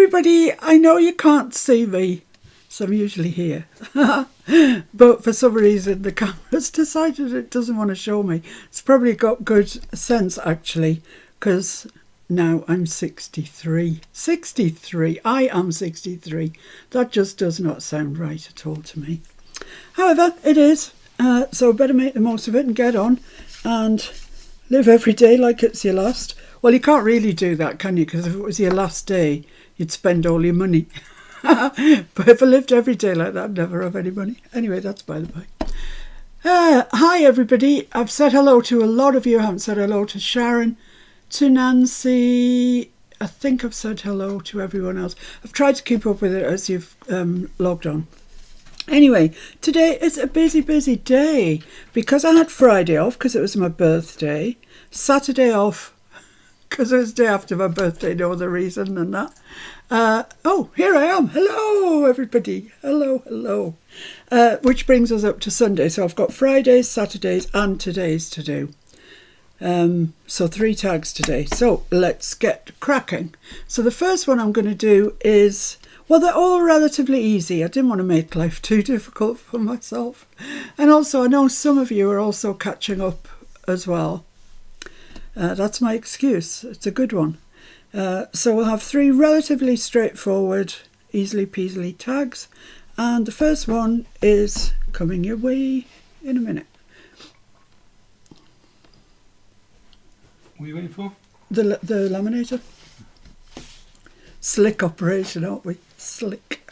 everybody, I know you can't see me, so I'm usually here. But for some reason the camera's decided it doesn't want to show me. It's probably got good sense actually, because now I'm 63. 63, I am 63. That just does not sound right at all to me. However, it is, so better make the most of it and get on and live every day like it's your last. Well, you can't really do that, can you? Because if it was your last day, you'd spend all your money. But if I lived every day like that, I'd never have any money. Anyway, that's by the by. Hi, everybody. I've said hello to a lot of you. I haven't said hello to Sharon, to Nancy. I think I've said hello to everyone else. I've tried to keep up with it as you've logged on. Anyway, today is a busy, busy day because I had Friday off because it was my birthday. Saturday off because it was the day after my birthday, no other reason than that. Oh, here I am. Hello, everybody. Hello, hello. Which brings us up to Sunday. So I've got Fridays, Saturdays and today's to do. So 3 tags today. So let's get cracking. So the first one I'm going to do is, well, they're all relatively easy. I didn't want to make life too difficult for myself. And also I know some of you are also catching up as well. That's my excuse. It's a good one. So we'll have 3 relatively straightforward, easily peasily tags. And the first one is coming your way in a minute. What are you waiting for? The laminator. Slick operation, aren't we? Slick.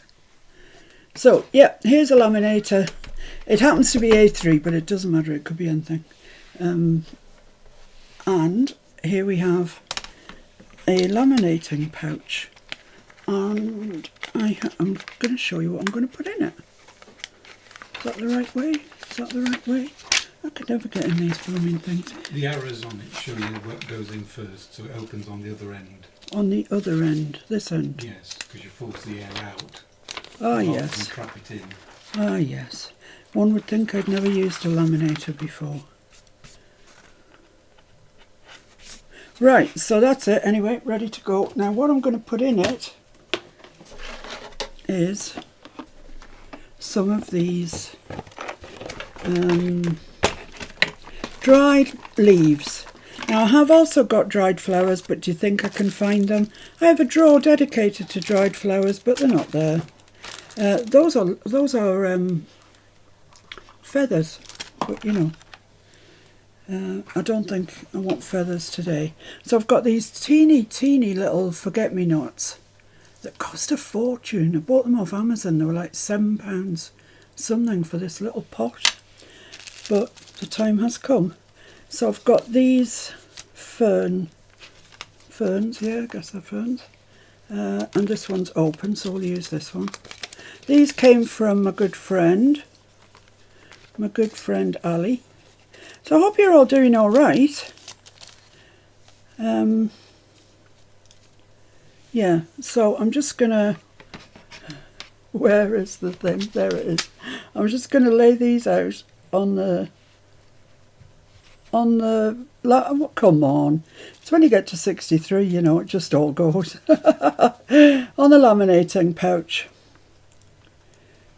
So, yeah, here's a laminator. It happens to be A3, but it doesn't matter. It could be anything. And here we have a laminating pouch. And I'm going to show you what I'm going to put in it. Is that the right way? Is that the right way? I could never get in these blooming things. The arrows on it show you what goes in first, so it opens on the other end. On the other end, this end? Yes, because you force the air out. Ah, yes. And trap it in. Ah, yes. One would think I'd never used a laminator before. Right, so that's it. Anyway, ready to go. Now, what I'm going to put in it is some of these dried leaves. Now I have also got dried flowers, but do you think I can find them? I have a drawer dedicated to dried flowers, but they're not there. Those are feathers, but you know, I don't think I want feathers today. So I've got these teeny little forget-me-nots that cost a fortune. I bought them off Amazon. They were like £7 something for this little pot. But the time has come. So I've got these ferns, yeah, I guess they're ferns. And this one's open, so we'll use this one. These came from my good friend Ali. So I hope you're all doing all right. Yeah, so I'm just gonna, where is the thing? There it is. I'm just gonna lay these out on the, come on, it's when you get to 63, you know, it just all goes. On the laminating pouch,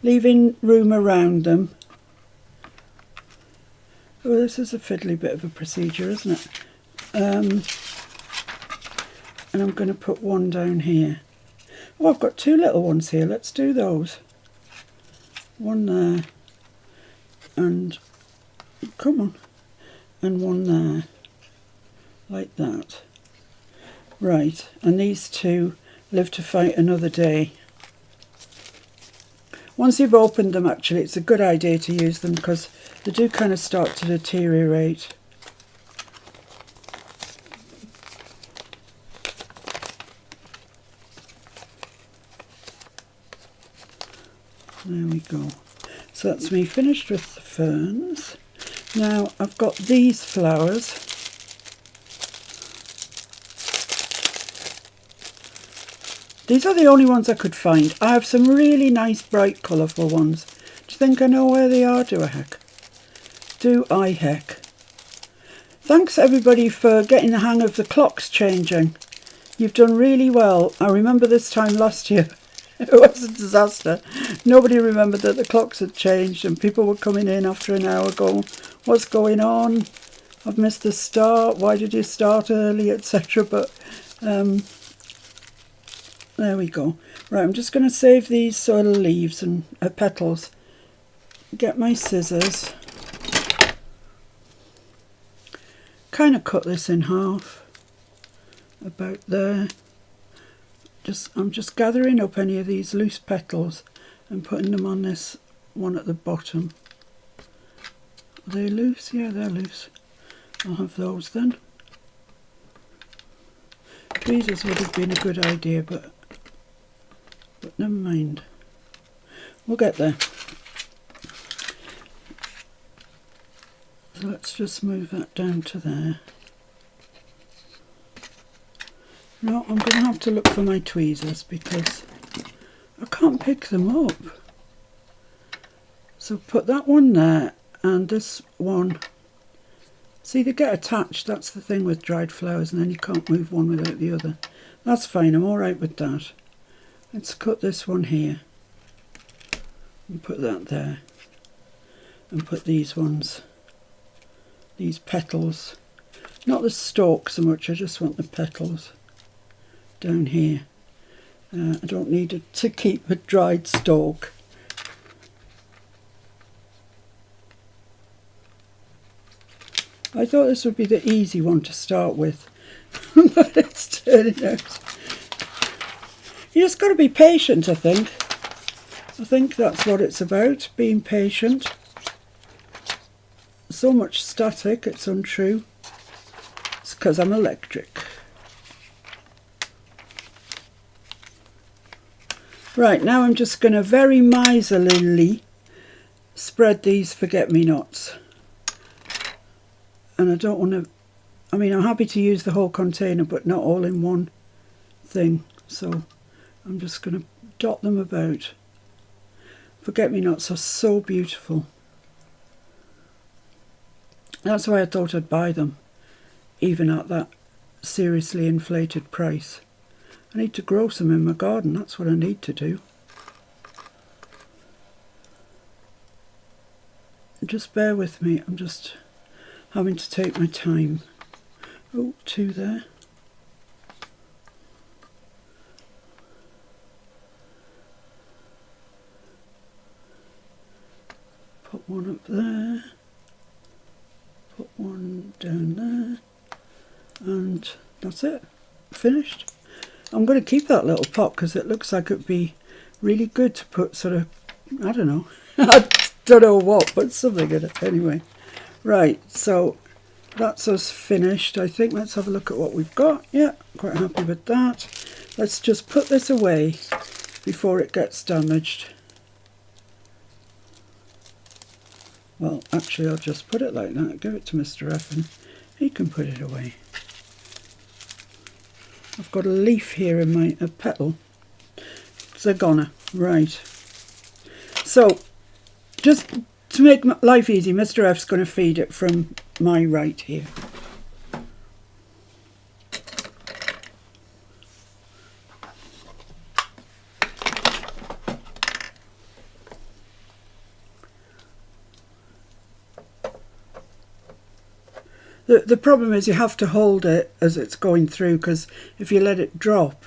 leaving room around them. Oh, this is a fiddly bit of a procedure, isn't it? And I'm going to put one down here. Oh, I've got 2 little ones here. Let's do those. One there. And, come on. And one there. Like that. Right. And these 2 live to fight another day. Once you've opened them, actually, it's a good idea to use them because they do kind of start to deteriorate. There we go. So that's me finished with the ferns. Now I've got these flowers. These are the only ones I could find. I have some really nice bright colourful ones. Do you think I know where they are? Do I heck? Do I heck? Thanks everybody for getting the hang of the clocks changing. You've done really well. I remember this time last year. It was a disaster. Nobody remembered that the clocks had changed and people were coming in after an hour going, what's going on? I've missed the start. Why did you start early, etc. But there we go. Right, I'm just going to save these sort of leaves and petals. Get my scissors. Kind of cut this in half. About there. I'm just gathering up any of these loose petals and putting them on this one at the bottom. Are they loose? Yeah, they're loose. I'll have those then. Tweezers would have been a good idea, but never mind. We'll get there. So let's just move that down to there. No, I'm going to have to look for my tweezers because I can't pick them up. So put that one there and this one. See, they get attached. That's the thing with dried flowers, and then you can't move one without the other. That's fine. I'm all right with that. Let's cut this one here and put that there and put these ones, these petals, not the stalk so much, I just want the petals down here. I don't need it to keep a dried stalk. I thought this would be the easy one to start with, but it's turning out. You just got to be patient, I think. I think that's what it's about, being patient. So much static, it's untrue. It's because I'm electric. Right, now I'm just going to very miserlily spread these forget-me-nots. And I don't want to, I mean, I'm happy to use the whole container, but not all in one thing. So I'm just going to dot them about. Forget-me-nots are so beautiful. That's why I thought I'd buy them, even at that seriously inflated price. I need to grow some in my garden, that's what I need to do. Just bear with me, I'm just having to take my time. Oh, two there. Put one up there. Put one down there. And that's it. Finished. I'm going to keep that little pot because it looks like it'd be really good to put sort of, I don't know, I don't know what, but something in it anyway. Right, so that's us finished. I think let's have a look at what we've got. Yeah, quite happy with that. Let's just put this away before it gets damaged. Well, actually I'll just put it like that, give it to Mr. F and he can put it away. I've got a leaf here in my petal. Zagona, right. So, just to make life easy, Mr. F's going to feed it from my right here. The problem is you have to hold it as it's going through, because if you let it drop,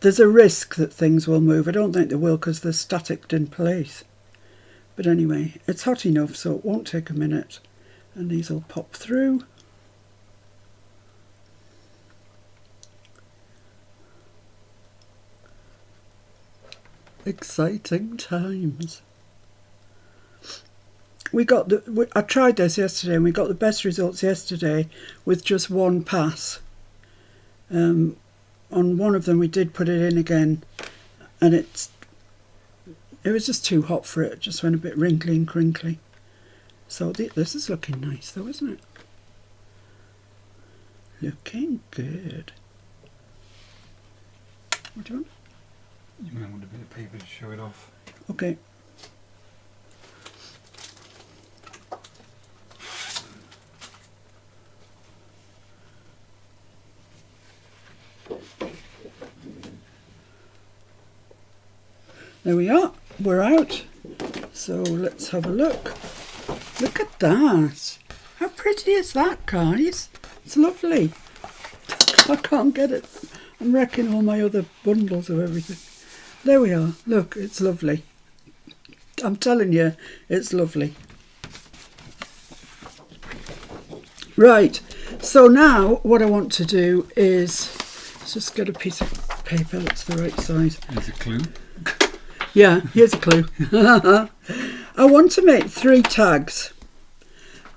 there's a risk that things will move. I don't think they will because they're static in place. But anyway, it's hot enough so it won't take a minute. And these will pop through. Exciting times. I tried this yesterday and we got the best results yesterday with just one pass. On one of them we did put it in again and it was just too hot for it. It just went a bit wrinkly and crinkly. So this is looking nice though, isn't it? Looking good. What do you want? You might want a bit of paper to show it off. Okay. There we are. We're out. So let's have a look. Look at that. How pretty is that, guys? It's lovely. I can't get it. I'm wrecking all my other bundles of everything. There we are. Look, it's lovely. I'm telling you, it's lovely. Right. So now what I want to do is just get a piece of paper that's the right size. Here's a clue. Yeah, here's a clue. I want to make 3 tags.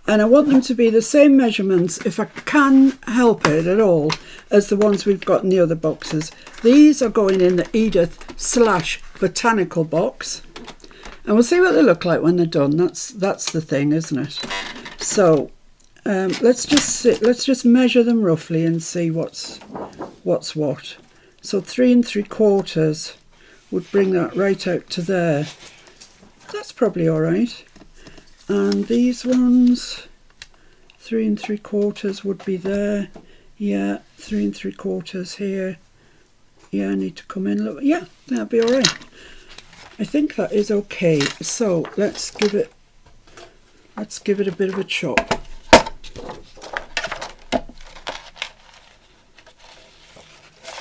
And I want them to be the same measurements, if I can help it at all, as the ones we've got in the other boxes. These are going in the Edith/botanical box. And we'll see what they look like when they're done. That's the thing, isn't it? So let's just measure them roughly and see what's what. So 3 3/4 would bring that right out to there. That's probably all right. And these ones, 3 3/4 would be there. Yeah, 3 3/4 here. Yeah, I need to come in a little. Yeah, that'll be all right. I think that is okay. So let's give it a bit of a chop.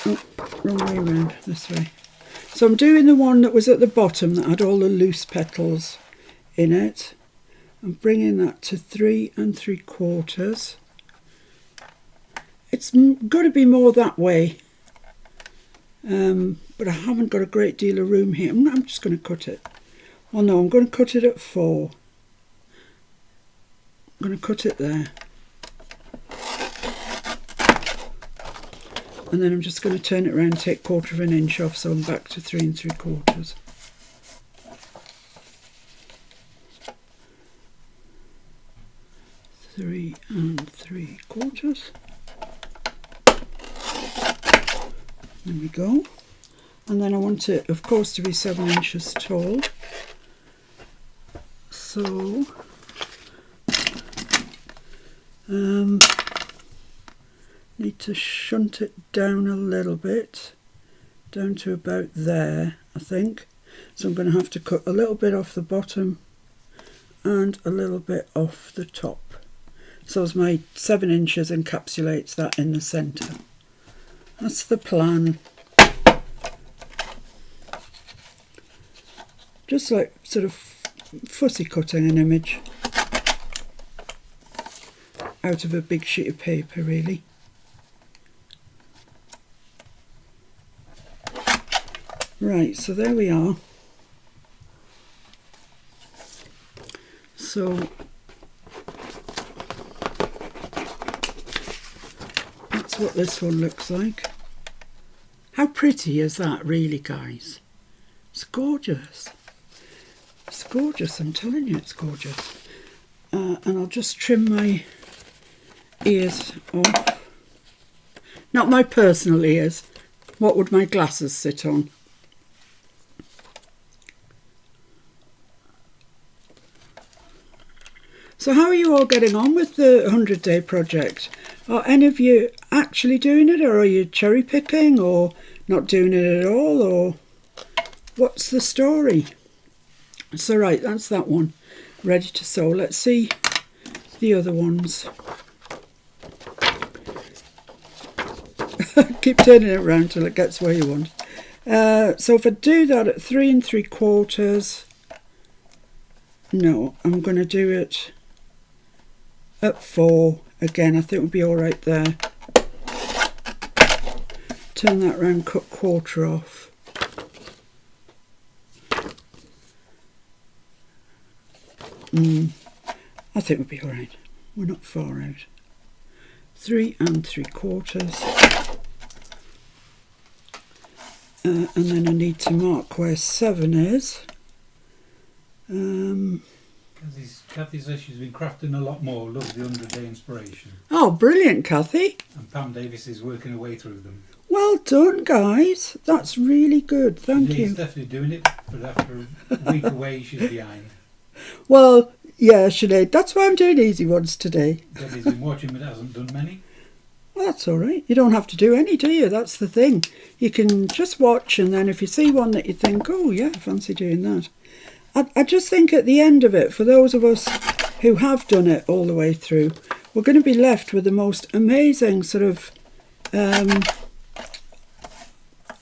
Oh, wrong way around, this way. So I'm doing the one that was at the bottom that had all the loose petals in it. I'm bringing that to 3 3/4. It's got to be more that way, but I haven't got a great deal of room here. I'm just going to cut it. Oh no, I'm going to cut it at 4. I'm going to cut it there. And then I'm just going to turn it around, take 1/4 inch off, so I'm back to 3 3/4. Three 3/4. There we go. And then I want it, of course, to be 7 inches tall. So need to shunt it down a little bit, down to about there, I think. So I'm going to have to cut a little bit off the bottom and a little bit off the top. So as my 7 inches encapsulates that in the centre. That's the plan. Just like sort of fussy cutting an image out of a big sheet of paper, really. Right, so there we are. So that's what this one looks like. How pretty is that, really, guys? It's gorgeous. It's gorgeous, I'm telling you, it's gorgeous. And I'll just trim my ears off. Not my personal ears. What would my glasses sit on? So how are you all getting on with the 100-day project? Are any of you actually doing it, or are you cherry picking, or not doing it at all, or what's the story? So right, that's that one ready to sew. Let's see the other ones. Keep turning it around till it gets where you want. So if I do that at 3 3/4, no, I'm going to do it at 4 again. I think it would be all right there. Turn that round, cut 1/4 off. I think we'll be all right. We're not far out. 3 3/4. And then I need to mark where 7 is. Kathy says she's been crafting a lot more. Loves the 100-day inspiration. Oh, brilliant, Kathy. And Pam Davis is working her way through them. Well done, guys. That's really good. Thank you. She's definitely doing it, but after a week away, she's behind. Well, yeah, Sinead, that's why I'm doing easy ones today. Debbie's been watching but hasn't done many. Well, that's all right. You don't have to do any, do you? That's the thing. You can just watch, and then if you see one that you think, oh yeah, I fancy doing that. I just think at the end of it, for those of us who have done it all the way through, we're going to be left with the most amazing sort of,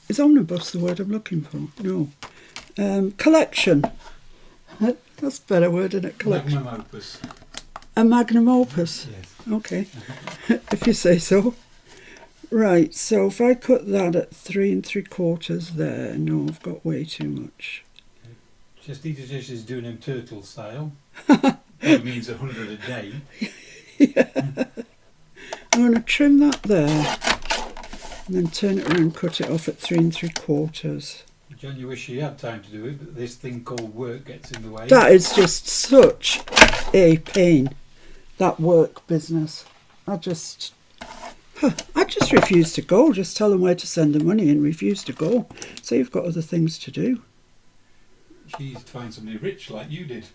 is omnibus the word I'm looking for? No. Collection. That's a better word, isn't it? Collection. Magnum opus. A magnum opus. Yes. Okay, if you say so. Right, so if I cut that at 3 3/4 there, no, I've got way too much. Chestita Dish is doing them turtle style. That means 100 a day. Yeah. I'm going to trim that there and then turn it around and cut it off at 3 3/4. John, you wish you had time to do it, but this thing called work gets in the way. That is just such a pain, that work business. I just refuse to go. Just tell them where to send the money and refuse to go. So you've got other things to do. She needs to find somebody rich like you did.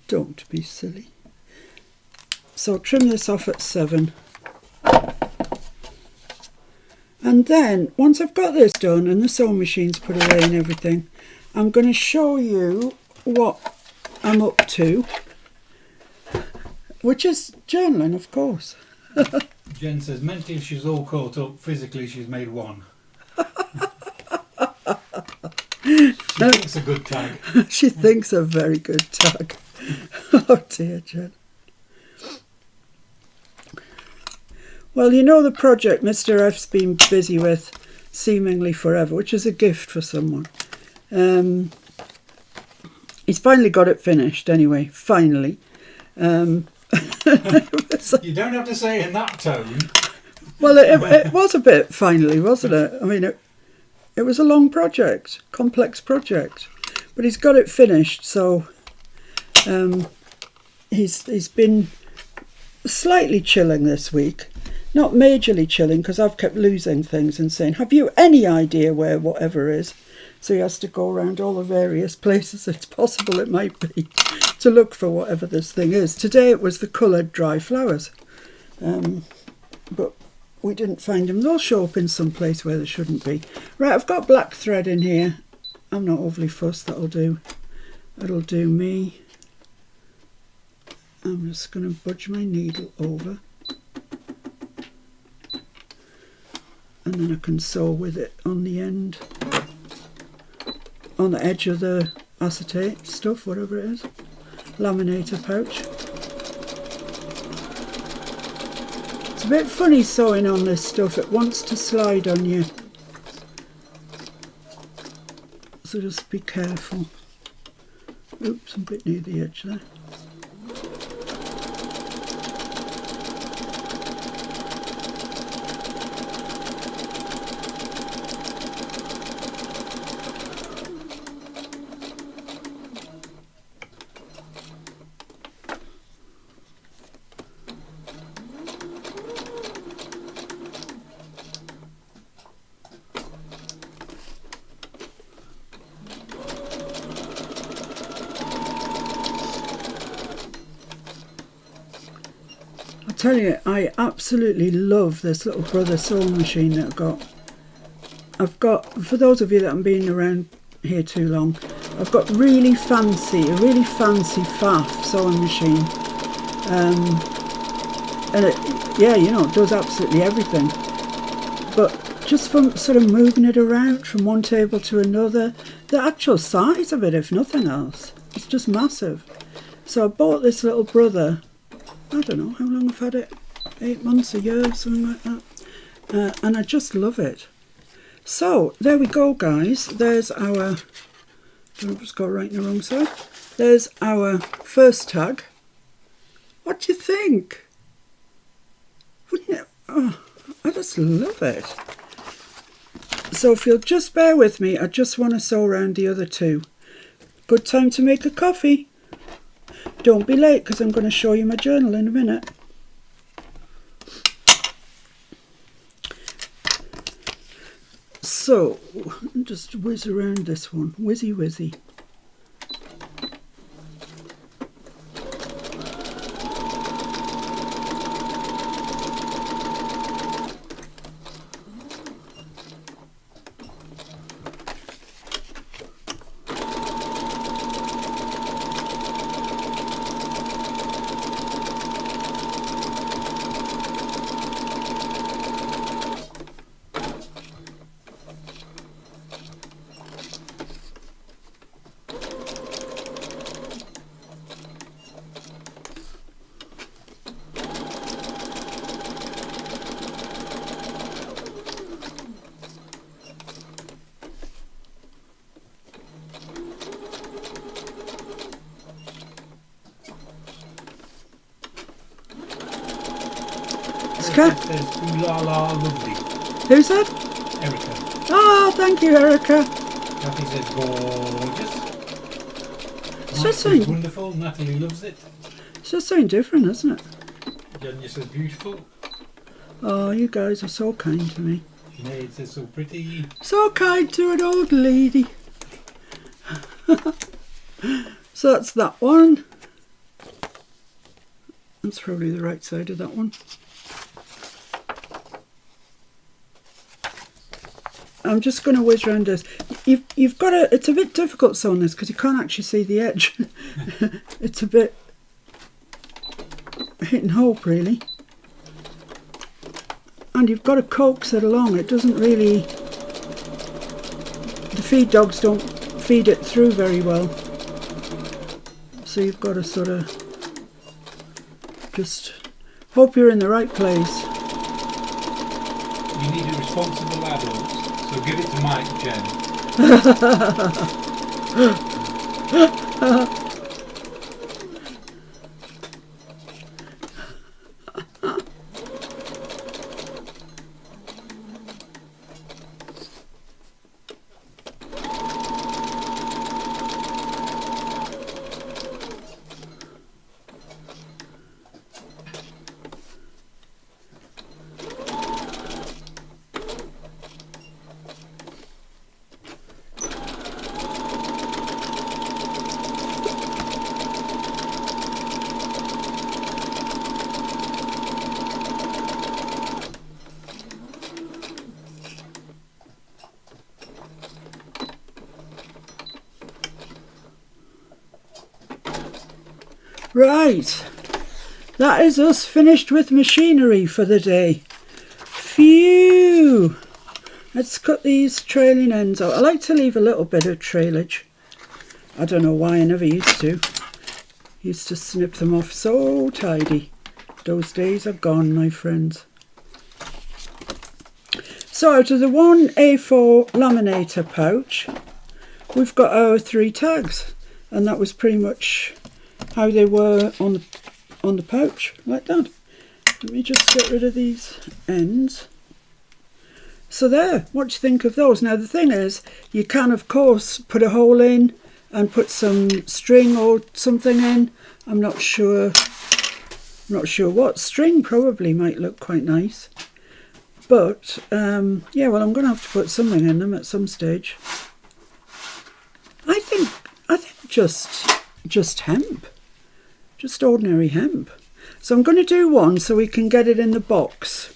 Don't be silly. So trim this off at 7. And then, once I've got this done and the sewing machine's put away and everything, I'm going to show you what I'm up to, which is journaling, of course. Jen says mentally she's all caught up, physically she's made one. She thinks a good tag. She thinks a very good tag. Oh dear, Jen. Well, you know the project Mr. F's been busy with seemingly forever, which is a gift for someone. He's finally got it finished anyway, finally. You don't have to say it in that tone. Well, it was a bit finally, wasn't it? I mean, it was a long project, complex project, but he's got it finished, so he's been slightly chilling this week. Not majorly chilling, because I've kept losing things and saying, have you any idea where whatever is? So he has to go around all the various places it's possible it might be to look for whatever this thing is. Today it was the coloured dry flowers, but we didn't find them. They'll show up in some place where they shouldn't be. Right, I've got black thread in here. I'm not overly fussed, that'll do. That'll do me. I'm just going to budge my needle over. And then I can sew with it on the end, on the edge of the acetate stuff, whatever it is, laminator pouch. It's a bit funny sewing on this stuff, it wants to slide on you, so just be careful. Oops, I'm a bit near the edge there. Tell you, I absolutely love this little Brother sewing machine that I've got, for those of you that haven't been around here too long, I've got a really fancy faff sewing machine, and it, yeah, you know, it does absolutely everything, but just from sort of moving it around from one table to another, the actual size of it, if nothing else, it's just massive. So I bought this little Brother, I don't know how long I've had it, 8 months, a year, something like that, and I just love it. So there we go, guys. There's our, I don't know if it's got right in the wrong side. There's our first tag. What do you think? Wouldn't it? Oh, I just love it. So if you'll just bear with me, I just want to sew around the other two. Good time to make a coffee. Don't be late, because I'm going to show you my journal in a minute. So, just whiz around this one. Whizzy whizzy. Erica. It says, ooh la la, lovely. Who's that? Erica. Oh, thank you, Erica. Kathy says, gorgeous. It's Mike just says, saying, wonderful. Natalie loves it. it's just something different, isn't it? Janya says, beautiful. Oh, you guys are so kind to me. Sinead says, so pretty. So kind to an old lady. So that's that one. That's probably the right side of that one. I'm just going to whiz around this. You've got to, it's a bit difficult sewing this because you can't actually see the edge. It's a bit hit and hope really. And you've got to coax it along. It doesn't really, the feed dogs don't feed it through very well. So you've got to sort of just hope you're in the right place. You need a responsible adult, so give it to Mike, Jen. Right, that is us finished with machinery for the day. Phew! Let's cut these trailing ends out. I like to leave a little bit of trailage. I don't know why, I never used to. Used to snip them off so tidy. Those days are gone, my friends. So out of the one A4 laminator pouch, we've got our 3 tags, and that was pretty much how they were on the pouch, like that. Let me just get rid of these ends. So there, what do you think of those? Now the thing is, you can of course put a hole in and put some string or something in. I'm not sure what. String probably might look quite nice. But yeah, well, I'm going to have to put something in them at some stage. I think just hemp. Just ordinary hemp. So I'm going to do one so we can get it in the box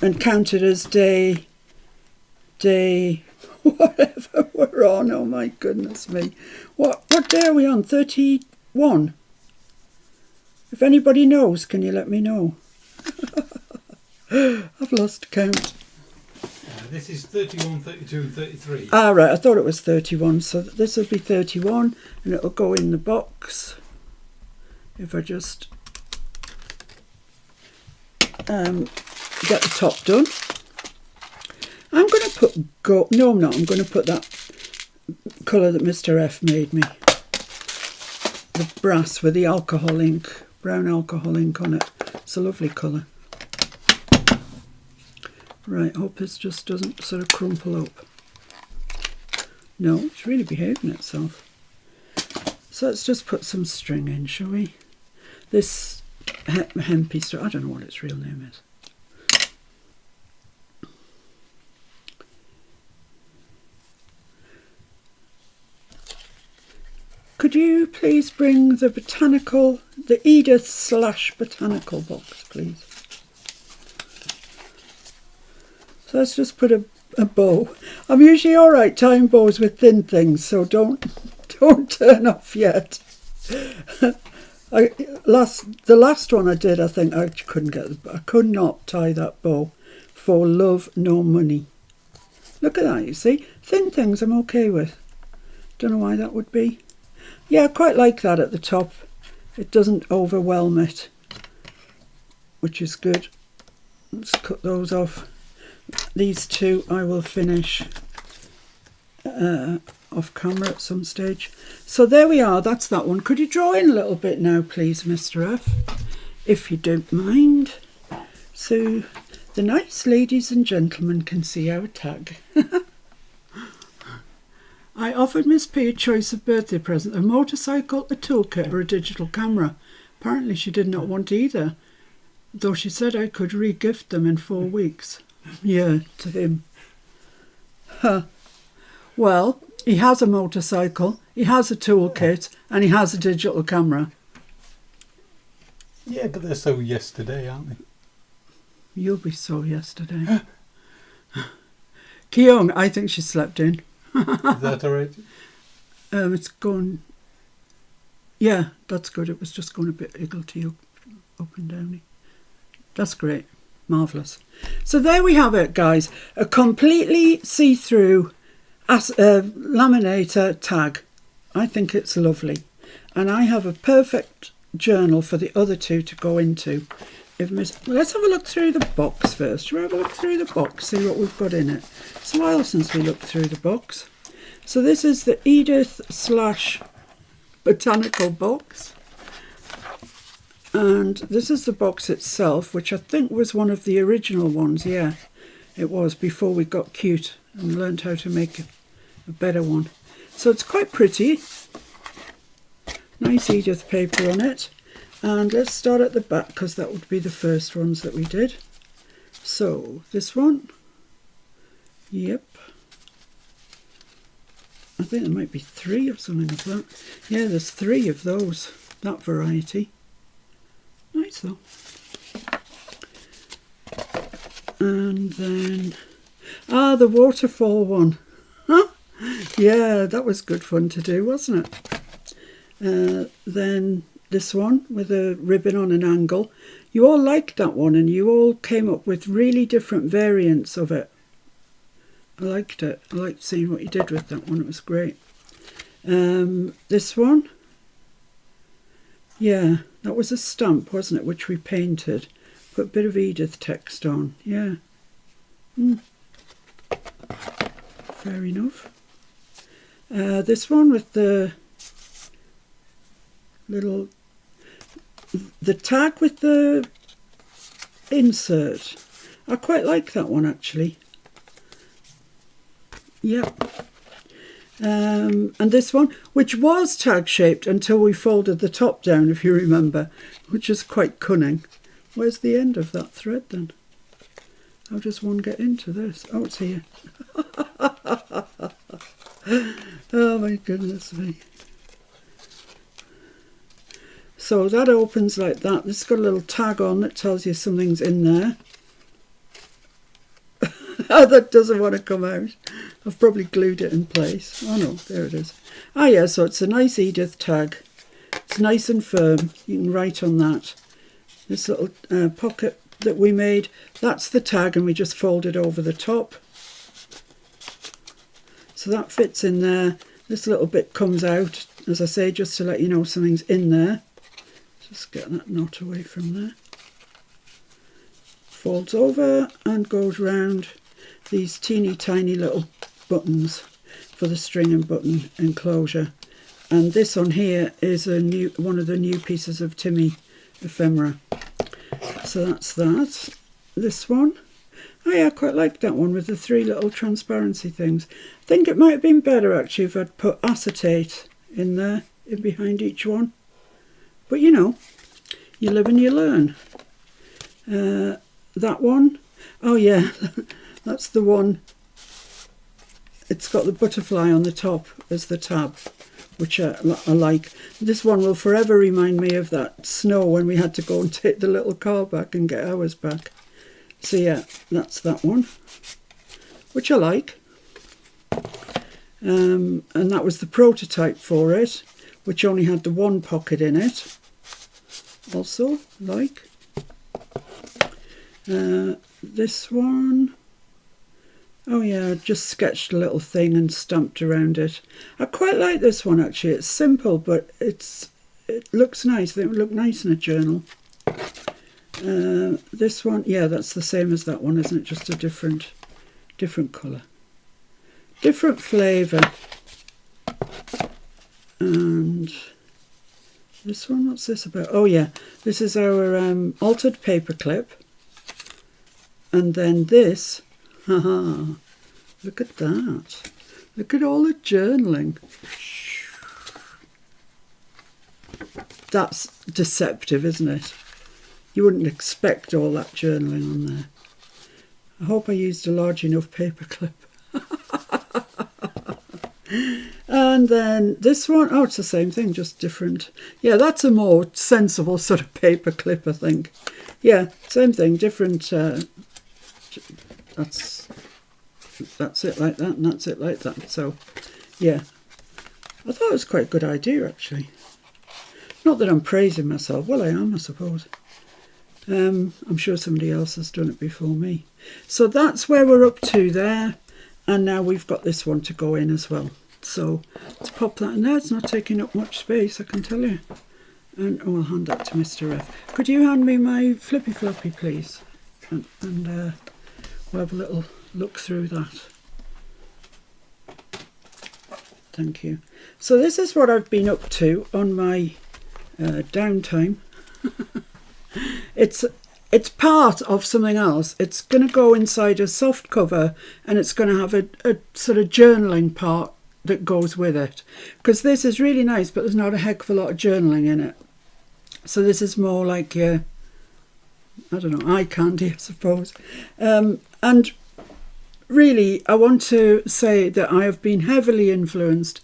and count it as day whatever we're on. Oh my goodness me. What day are we on? 31? If anybody knows, can you let me know? I've lost count. This is 31, 32 and 33. Ah right, I thought it was 31, so this will be 31 and it'll go in the box. If I just get the top done. I'm going to put gold. No, I'm not. I'm going to put that colour that Mr. F made me. The brass with the alcohol ink, brown alcohol ink on it. It's a lovely colour. Right, hope this just doesn't sort of crumple up. No, it's really behaving itself. So let's just put some string in, shall we? This hempy string, I don't know what its real name is. Could you please bring the botanical, the Edith/botanical box, please? So let's just put a bow. I'm usually all right tying bows with thin things, so don't turn off yet. The last one I did, I think I could not tie that bow for love nor money. Look at that, you see? Thin things I'm okay with. Don't know why that would be. Yeah, I quite like that at the top. It doesn't overwhelm it, which is good. Let's cut those off. These two I will finish off camera at some stage. So there we are, that's that one. Could you draw in a little bit now, please, Mr. F, if you don't mind? so the nice ladies and gentlemen can see our tag. I offered Miss P a choice of birthday present, a motorcycle, a toolkit or a digital camera. Apparently she did not want either, though she said I could re-gift them in 4 weeks. Yeah, to him. Huh. Well, he has a motorcycle, he has a toolkit, and he has a digital camera. Yeah, but they're so yesterday, aren't they? You'll be so yesterday. Kyung, I think she slept in. Is that alright? It's going... Yeah, that's good. It was just going a bit igglety up and downy. That's great. Marvellous. So there we have it, guys. A completely see-through laminator tag. I think it's lovely. And I have a perfect journal for the other two to go into. Let's have a look through the box first. Shall we have a look through the box, see what we've got in it? It's a while since we looked through the box. So this is the Edith / botanical box. And this is the box itself, which I think was one of the original ones. Yeah, it was, before we got cute and learned how to make a better one. So it's quite pretty. Nice Edith paper on it. And let's start at the back, because that would be the first ones that we did. So this one, yep, I think there might be 3 or something of that. Yeah, there's 3 of those, that variety. Nice though. And then, the waterfall one. Huh? Yeah, that was good fun to do, wasn't it? Then this one with a ribbon on an angle. You all liked that one, and you all came up with really different variants of it. I liked it. I liked seeing what you did with that one. It was great. This one, yeah, that was a stamp, wasn't it, which we painted. Put a bit of Edith text on. Yeah. Fair enough. This one with the little... the tag with the insert. I quite like that one, actually. Yep. And this one, which was tag shaped until we folded the top down, if you remember, which is quite cunning. Where's the end of that thread then? How does one get into this? Oh, it's here. Oh my goodness me. So that opens like that. This has got a little tag on that tells you something's in there. Oh, that doesn't want to come out. I've probably glued it in place. Oh no, there it is. Ah yeah, so it's a nice Edith tag. It's nice and firm. You can write on that. This little pocket that we made, that's the tag, and we just fold it over the top. So that fits in there. This little bit comes out, as I say, just to let you know something's in there. Just get that knot away from there. Folds over and goes round these teeny tiny little buttons for the string and button enclosure. And this on here is one of the new pieces of Timmy ephemera. So that's that. This one, oh yeah, I quite like that one with the 3 little transparency things. I think it might have been better actually if I'd put acetate in there, in behind each one. But you know, you live and you learn. That one, oh yeah, that's the one. It's got the butterfly on the top as the tab, which I like. This one will forever remind me of that snow when we had to go and take the little car back and get ours back. So yeah, that's that one, which I like. And that was the prototype for it, which only had the 1 pocket in it. Also like. This one, oh yeah, I just sketched a little thing and stamped around it. I quite like this one actually. It's simple, but it looks nice. It would look nice in a journal. This one, yeah, that's the same as that one, isn't it? Just a different colour, different flavour. And this one, what's this about? Oh yeah, this is our altered paper clip. And then this, haha, look at that. Look at all the journaling. That's deceptive, isn't it? You wouldn't expect all that journaling on there. I hope I used a large enough paper clip. And then this one, oh, it's the same thing, just different. Yeah, that's a more sensible sort of paper clip, I think. Yeah, same thing, different. That's it like that, and that's it like that. So, yeah, I thought it was quite a good idea, actually. Not that I'm praising myself. Well, I am, I suppose. I'm sure somebody else has done it before me. So that's where we're up to there. And now we've got this one to go in as well. So let's pop that in there. It's not taking up much space, I can tell you. And I'll hand that to Mr. F. Could you hand me my flippy floppy, please? And we'll have a little look through that. Thank you. So this is what I've been up to on my downtime. It's part of something else. It's going to go inside a soft cover, and it's going to have a sort of journaling part that goes with it, because this is really nice, but there's not a heck of a lot of journaling in it. So this is more like your, I don't know, eye candy, I suppose. And really, I want to say that I have been heavily influenced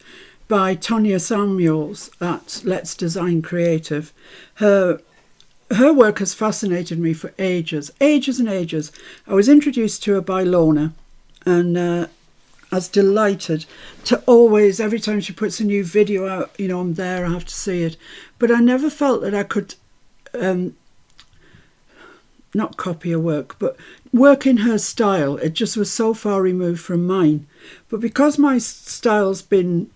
by Tonya Samuels at Let's Design Creative. Her work has fascinated me for ages and ages. I was introduced to her by Lorna, and I was delighted to always, every time she puts a new video out, you know, I'm there, I have to see it. But I never felt that I could not copy her work, but work in her style. It just was so far removed from mine. But because my style's been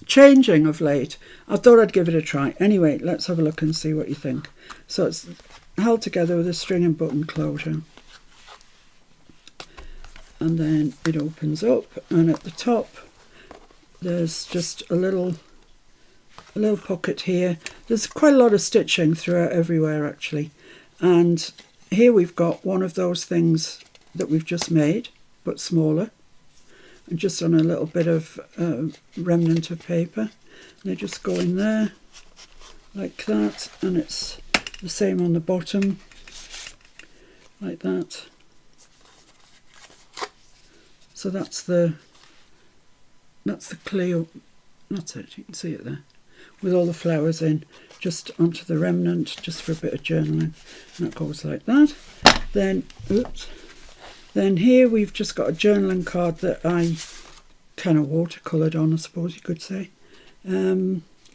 changing of late, I thought I'd give it a try. Anyway, let's have a look and see what you think. So it's held together with a string and button closure. And then it opens up, and at the top there's just a little pocket here. There's quite a lot of stitching throughout everywhere, actually. And here we've got one of those things that we've just made, but smaller, and just on a little bit of remnant of paper. And they just go in there like that, and it's the same on the bottom, like that. So that's the clear, that's it, you can see it there, with all the flowers in, just onto the remnant, just for a bit of journaling. And that goes like that. Then, oops, then here we've just got a journaling card that I kind of watercoloured on, I suppose you could say.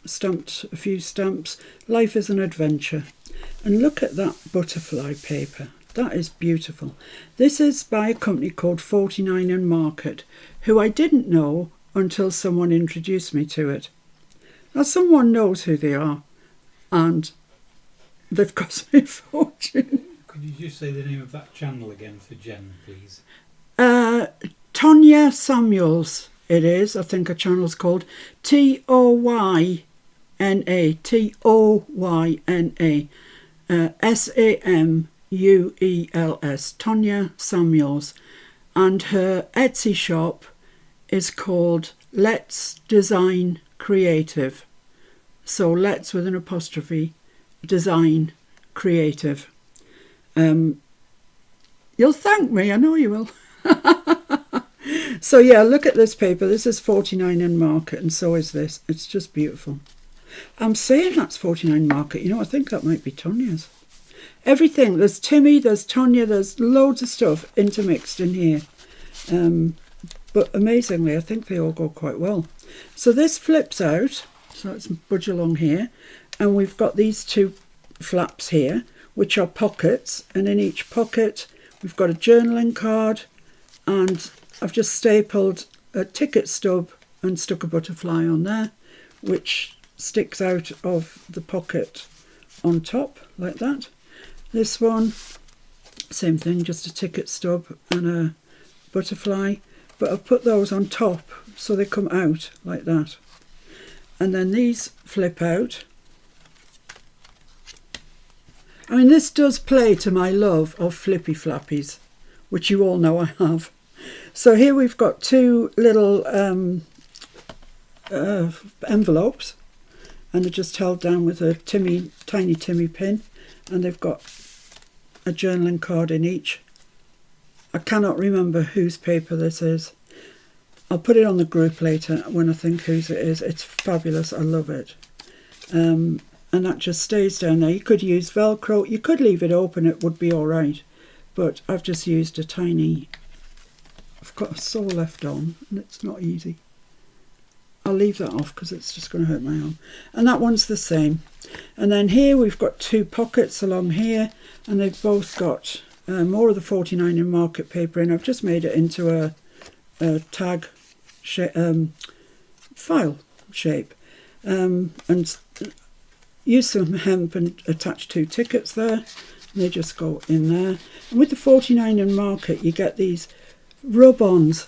Stamped a few stamps. Life is an adventure. And look at that butterfly paper. That is beautiful. This is by a company called 49 and Market, who I didn't know until someone introduced me to it. Now someone knows who they are, and they've cost me a fortune. Could you just say the name of that channel again for Jen, please? Tonya Samuels, it is. I think her channel's called Toyna, Toyna, Samuels, Tonya Samuels, and her Etsy shop is called Let's Design Creative. So let's with an apostrophe, design creative. You'll thank me, I know you will. So yeah, look at this paper. This is 49 and Market, and so is this. It's just beautiful. I'm saying that's 49 Market. You know, I think that might be Tonya's. Everything. There's Timmy, there's Tonya, there's loads of stuff intermixed in here. But amazingly, I think they all go quite well. So this flips out. So let's budge along here. And we've got these two flaps here, which are pockets. And in each pocket, we've got a journaling card. And I've just stapled a ticket stub and stuck a butterfly on there, which sticks out of the pocket on top, like that. This one, same thing, just a ticket stub and a butterfly. But I've put those on top so they come out like that. And then these flip out. I mean, this does play to my love of flippy flappies, which you all know I have. So here we've got two little envelopes, and they're just held down with a tiny Timmy pin, and they've got a journaling card in each. I cannot remember whose paper this is. I'll put it on the group later when I think whose it is. It's fabulous. I love it. And that just stays down there. You could use Velcro. You could leave it open. It would be all right. But I've just used a tiny... I've got a saw left on, and it's not easy. I'll leave that off because it's just going to hurt my arm. And that one's the same. And then here we've got two pockets along here, and they've both got more of the 49 in market paper in. I've just made it into a tag file shape, and use some hemp and attach two tickets there, and they just go in there. And with the 49 in market, you get these rub-ons,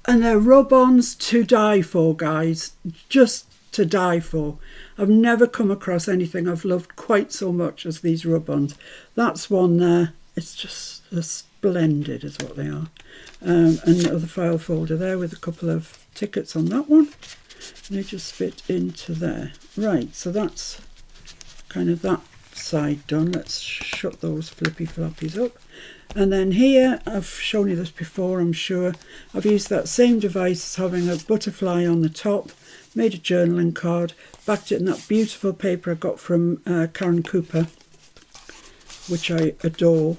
and they're rub-ons to die for, guys, just to die for. I've never come across anything I've loved quite so much as these rub-ons. That's one there. It's just splendid is what they are. And the other file folder there with a couple of tickets on that one. And they just fit into there. Right, so that's kind of that side done. Let's shut those flippy floppies up. And then here, I've shown you this before, I'm sure. I've used that same device as having a butterfly on the top, made a journaling card, backed it in that beautiful paper I got from Karen Cooper, which I adore.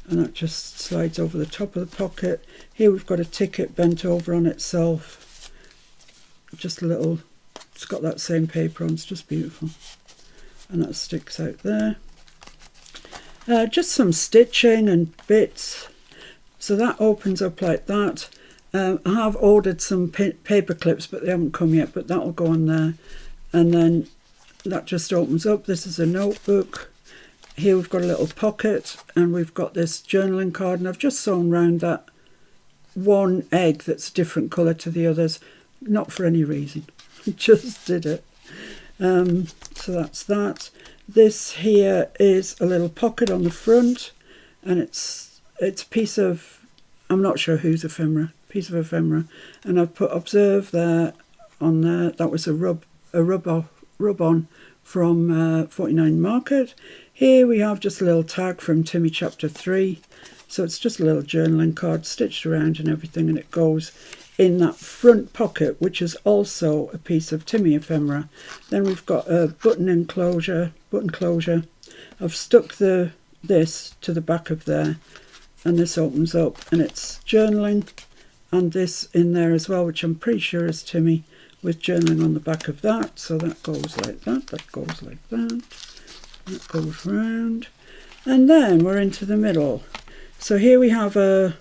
And that just slides over the top of the pocket. Here we've got a ticket bent over on itself. Just a little, it's got that same paper on, it's just beautiful. And that sticks out there. Just some stitching and bits. So that opens up like that. I have ordered some paper clips, but they haven't come yet, but that'll go on there. And then that just opens up. This is a notebook. Here we've got a little pocket, and we've got this journaling card, and I've just sewn round that one egg that's a different colour to the others, not for any reason. Just did it. So that's that. This here is a little pocket on the front, and it's a piece of, I'm not sure whose ephemera, piece of ephemera, and I've put observe there on there. That was a rub on from 49 Market. Here we have just a little tag from Timmy Chapter 3. So it's just a little journaling card stitched around and everything, and it goes in that front pocket, which is also a piece of Timmy ephemera. Then we've got a button closure. I've stuck this to the back of there, and this opens up, and it's journaling, and this in there as well, which I'm pretty sure is Timmy, with journaling on the back of that. So that goes like that, that goes like that, that goes round, and then we're into the middle. So here we have a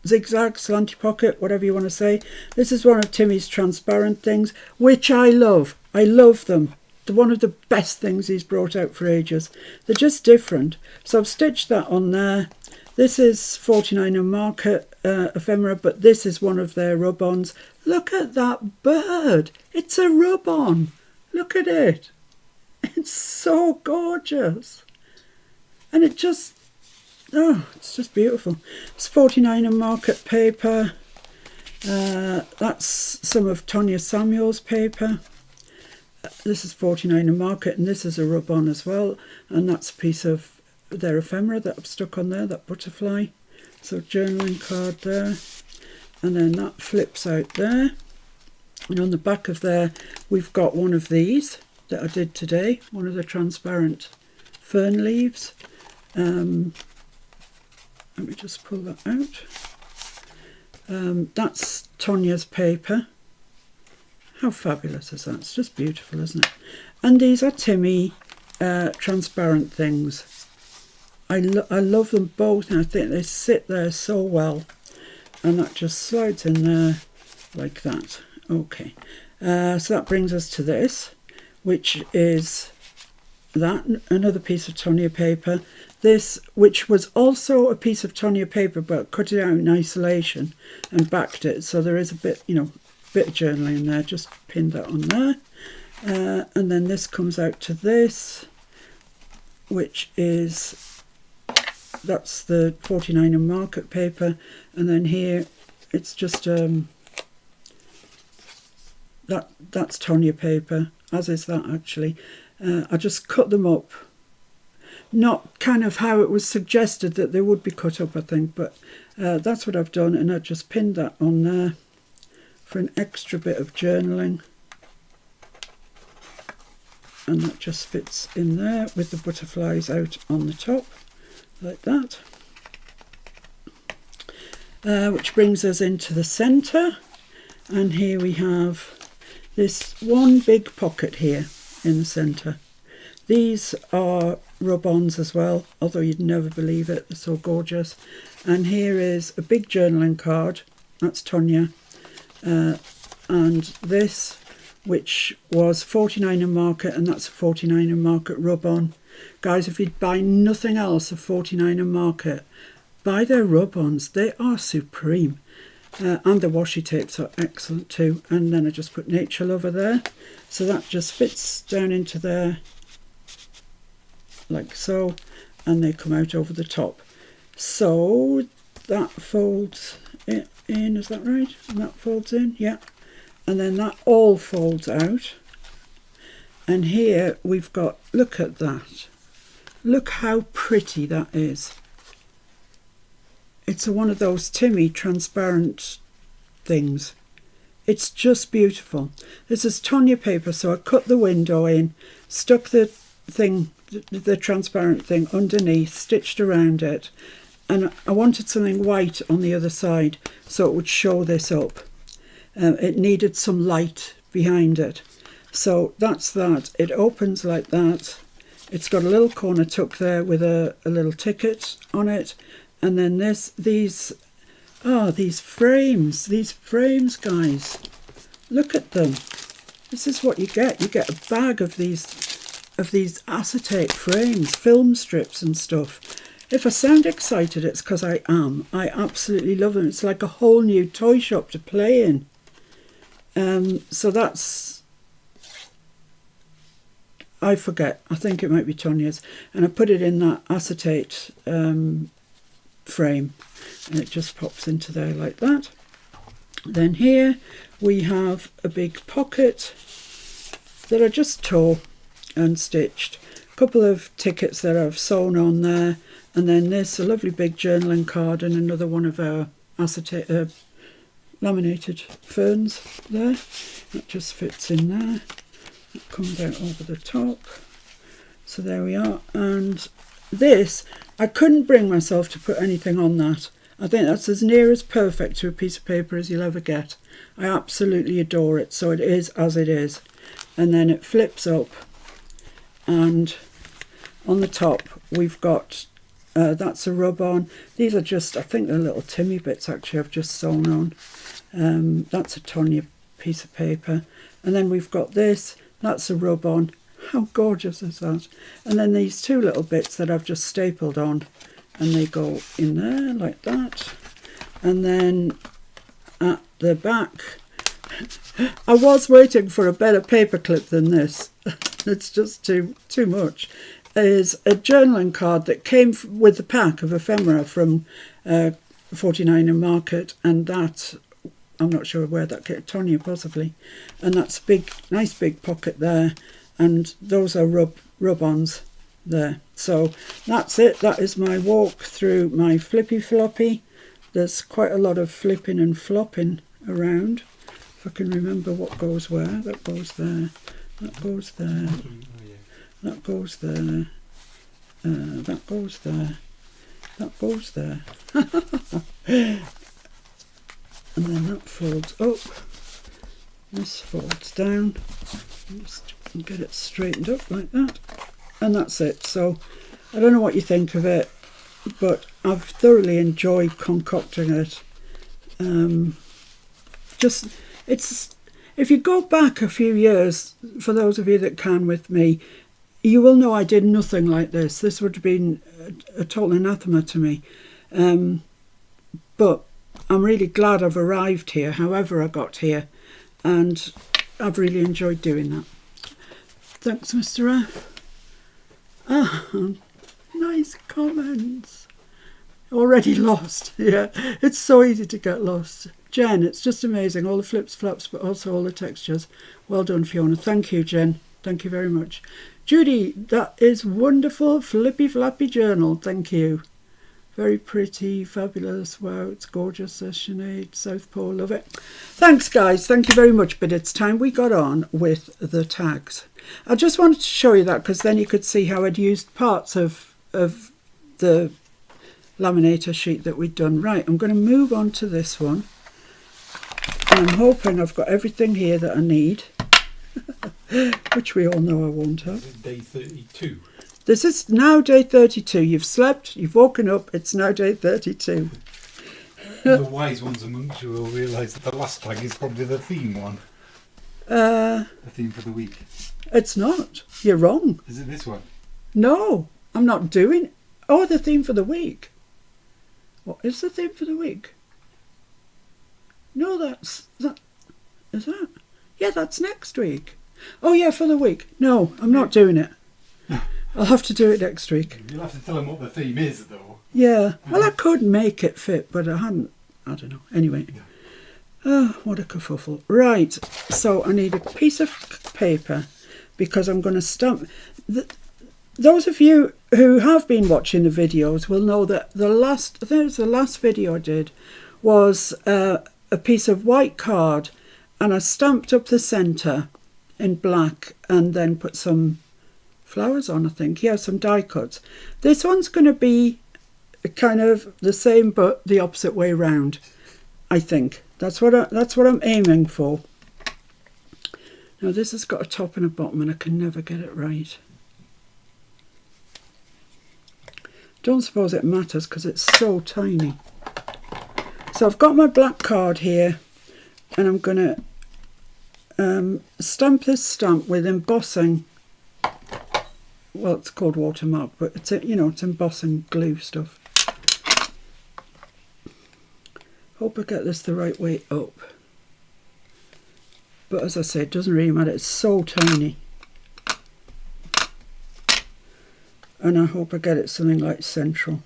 zigzag, slanty pocket, whatever you want to say. This is one of Timmy's transparent things, which I love. I love them. They're one of the best things he's brought out for ages. They're just different. So I've stitched that on there. This is 49 in Market ephemera, but this is one of their rub-ons. Look at that bird. It's a rub-on. Look at it. It's so gorgeous. And it just... oh, it's just beautiful. It's 49 in Market paper. That's some of Tonya Samuel's paper. This is 49 in Market, and this is a rub-on as well. And that's a piece of their ephemera that I've stuck on there, that butterfly. So journaling card there. And then that flips out there. And on the back of there, we've got one of these that I did today. One of the transparent fern leaves. Let me just pull that out. That's Tonya's paper. How fabulous is that? It's just beautiful, isn't it? And these are Timmy transparent things. I love them both, and I think they sit there so well. And that just slides in there like that. Okay. So that brings us to this, which is that, another piece of Tonya paper. This, which was also a piece of Tonya paper, but cut it out in isolation and backed it. So there is a bit, bit of journaling in there. Just pinned that on there. And then this comes out to this. which is, that's the 49er market paper, and then here it's just that's Tonya paper, as is that actually. I just cut them up, not kind of how it was suggested that they would be cut up, I think, but that's what I've done, and I just pinned that on there for an extra bit of journaling, and that just fits in there with the butterflies out on the top like that. Which brings us into the centre, and here we have this one big pocket here in the centre. These are rub-ons as well, although you'd never believe it, they're so gorgeous. And here is a big journaling card, that's Tonya, and this, which was 49er market, and that's a 49er market rub-on. Guys, if you'd buy nothing else of 49er market, buy their rub-ons, they are supreme. And the washi tapes are excellent too. And then I just put Nature Lover there, so that just fits down into there like so, and they come out over the top. So that folds in, is that right? And that folds in, yeah. And then that all folds out. And here we've got, look at that. Look how pretty that is. It's one of those Timmy transparent things. It's just beautiful. This is Tonya paper, so I cut the window in, stuck the thing, the transparent thing underneath, stitched around it, and I wanted something white on the other side so it would show this up. It needed some light behind it. So that's that. It opens like that. It's got a little corner tuck there with a little ticket on it. And then these frames, guys. Look at them. This is what you get. You get a bag of these acetate frames, film strips and stuff. If I sound excited, it's because I am. I absolutely love them. It's like a whole new toy shop to play in. So that's, I forget. I think it might be Tonya's. And I put it in that acetate frame, and it just pops into there like that. Then here we have a big pocket that I just tore and stitched. A couple of tickets that I've sewn on there, and then this, a lovely big journaling card, and another one of our acetate laminated ferns there. That just fits in there. It comes out over the top. So there we are. And this, I couldn't bring myself to put anything on that. I think that's as near as perfect to a piece of paper as you'll ever get. I absolutely adore it. So it is as it is. And then it flips up, and on the top we've got, that's a rub-on. These are just, I think they're little Timmy bits actually I've just sewn on. That's a Tonya piece of paper. And then we've got this, that's a rub-on. How gorgeous is that? And then these two little bits that I've just stapled on, and they go in there like that. And then at the back, I was waiting for a better paper clip than this. It's just too much. Is a journaling card that came with the pack of ephemera from 49er Market, and that, I'm not sure where that came, Tonya possibly. And that's big, nice big pocket there. And those are rub-ons there. So that's it. That is my walk through my flippy floppy. There's quite a lot of flipping and flopping around. If I can remember what goes where. That goes there. That goes there. That goes there. That goes there. That goes there. And then that folds up. This folds down. Just get it straightened up like that, and that's it. So I don't know what you think of it, but I've thoroughly enjoyed concocting it. It's if you go back a few years, for those of you that can with me, you will know I did nothing like this. This would have been a total anathema to me, but I'm really glad I've arrived here, however I got here, and I've really enjoyed doing that. Thanks, Mr. F. Ah, nice comments. Already lost. Yeah, it's so easy to get lost. Jen, it's just amazing. All the flips, flaps, but also all the textures. Well done, Fiona. Thank you, Jen. Thank you very much. Judy, that is wonderful. Flippy flappy journal. Thank you. Very pretty, fabulous. Wow, it's gorgeous. Says Sinead, South Pole. Love it. Thanks, guys. Thank you very much. But it's time we got on with the tags. I just wanted to show you that because then you could see how I'd used parts of the laminator sheet that we'd done. Right, I'm going to move on to this one. And I'm hoping I've got everything here that I need, which we all know I won't have. This is day 32. This is now day 32. You've slept, you've woken up, it's now day 32. The wise ones amongst you will realise that the last tag is probably the theme one. The theme for the week. It's not. You're wrong. Is it this one? No, I'm not doing... Oh, the theme for the week. What is the theme for the week? No, that. Is that? Yeah, that's next week. Oh, yeah, for the week. No, I'm not doing it. I'll have to do it next week. You'll have to tell them what the theme is, though. Yeah, well, I could make it fit, but I hadn't. I don't know. Anyway. Oh, what a kerfuffle. Right, so I need a piece of paper because I'm going to stamp... Those of you who have been watching the videos will know that I think it was the last video I did, was a piece of white card, and I stamped up the centre in black and then put some flowers on, I think. Yeah, some die cuts. This one's going to be kind of the same but the opposite way round, I think. That's what I'm aiming for. Now this has got a top and a bottom and I can never get it right. Don't suppose it matters because it's so tiny. So I've got my black card here and I'm going to stamp this stamp with embossing. Well, it's called watermark, but it's, you know, it's embossing glue stuff. Hope I get this the right way up. But as I say, it doesn't really matter. It's so tiny. And I hope I get it something like central.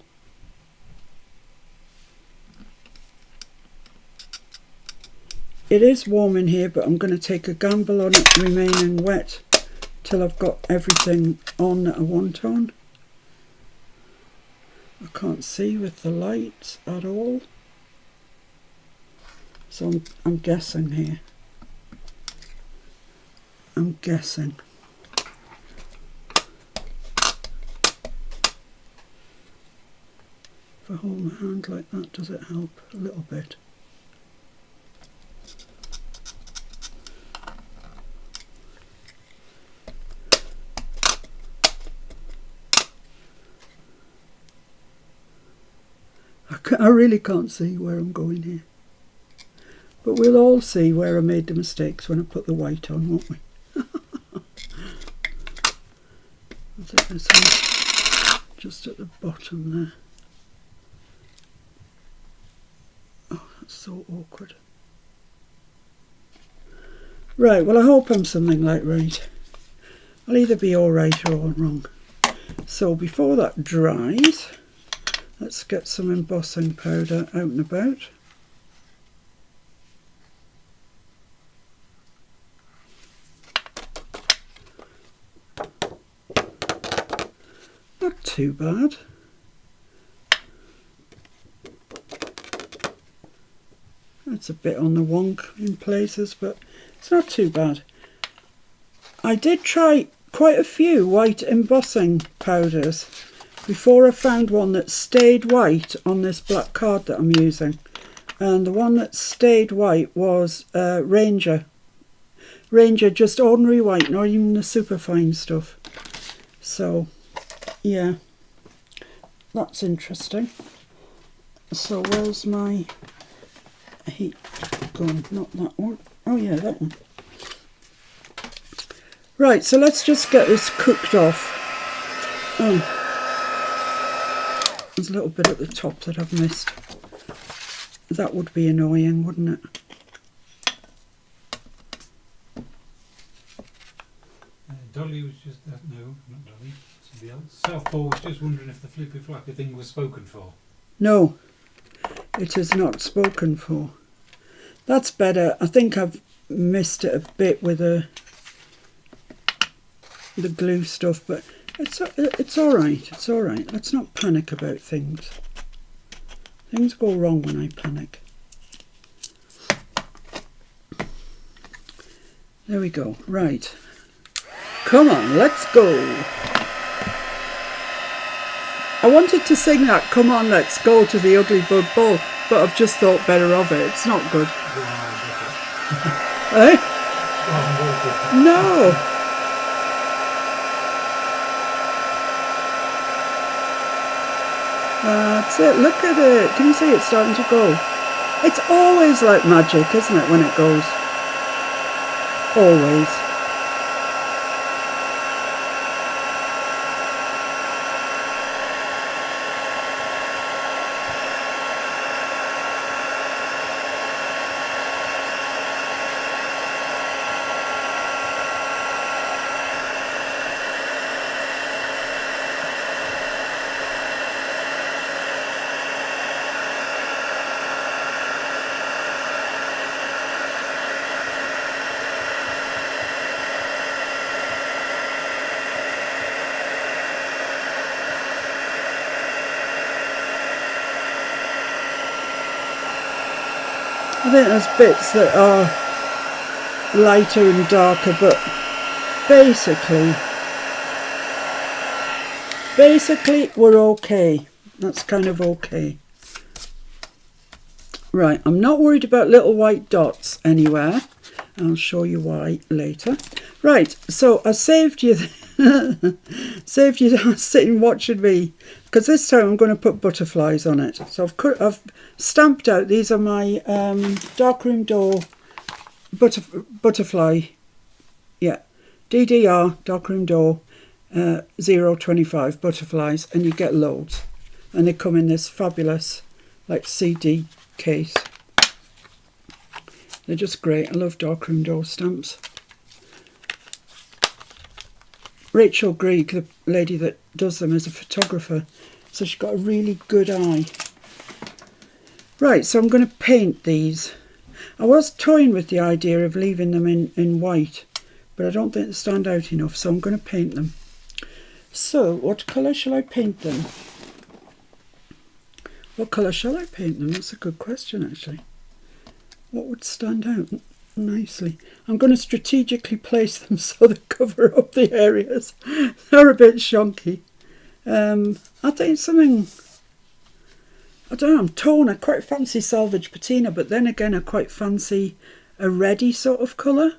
It is warm in here, but I'm going to take a gamble on it remaining wet till I've got everything on that I want on. I can't see with the light at all. So I'm guessing here. I'm guessing. If I hold my hand like that, does it help a little bit? I really can't see where I'm going here. But we'll all see where I made the mistakes when I put the white on, won't we? I think this one just at the bottom there. Oh, that's so awkward. Right, well I hope I'm something like right. I'll either be alright or wrong. So before that dries, let's get some embossing powder out and about. Not too bad. It's a bit on the wonk in places, but it's not too bad. I did try quite a few white embossing powders before I found one that stayed white on this black card that I'm using. And the one that stayed white was Ranger. Ranger, just ordinary white, not even the superfine stuff. So, yeah, that's interesting. So where's my heat gun? Not that one. Oh yeah, that one. Right, so let's just get this cooked off. Oh, there's a little bit at the top that I've missed. That would be annoying, wouldn't it? Dolly was just that. No, not Dolly. The South Pole was just wondering if the flippy flappy thing was spoken for. No, it is not spoken for. That's better. I think I've missed it a bit with the glue stuff, but it's all right. It's all right. Let's not panic about things. Things go wrong when I panic. There we go. Right. Come on, let's go. I wanted to sing that "Come on, let's go" to the Ugly Bug Ball, but I've just thought better of it. It's not good. Eh? No. That's it. Look at it. Can you see it starting to go? It's always like magic, isn't it, when it goes? Always. I think there's bits that are lighter and darker, but basically we're okay. That's kind of okay. Right, I'm not worried about little white dots anywhere. I'll show you why later. Right, so I saved you saved you sitting watching me, because this time I'm going to put butterflies on it. So I've stamped out, these are my darkroom door butterfly, yeah, DDR darkroom door 025 butterflies, and you get loads, and they come in this fabulous like CD case. They're just great. I love darkroom door stamps. Rachel Grieg, the lady that does them, is a photographer, so she's got a really good eye. Right, so I'm going to paint these. I was toying with the idea of leaving them in white, but I don't think they stand out enough, so I'm going to paint them. So, what colour shall I paint them? What colour shall I paint them? That's a good question, actually. What would stand out nicely? I'm going to strategically place them so they cover up the areas. They're a bit shonky. I think something, I don't know, I'm torn. I quite fancy salvage patina, but then again I quite fancy a reddy sort of colour.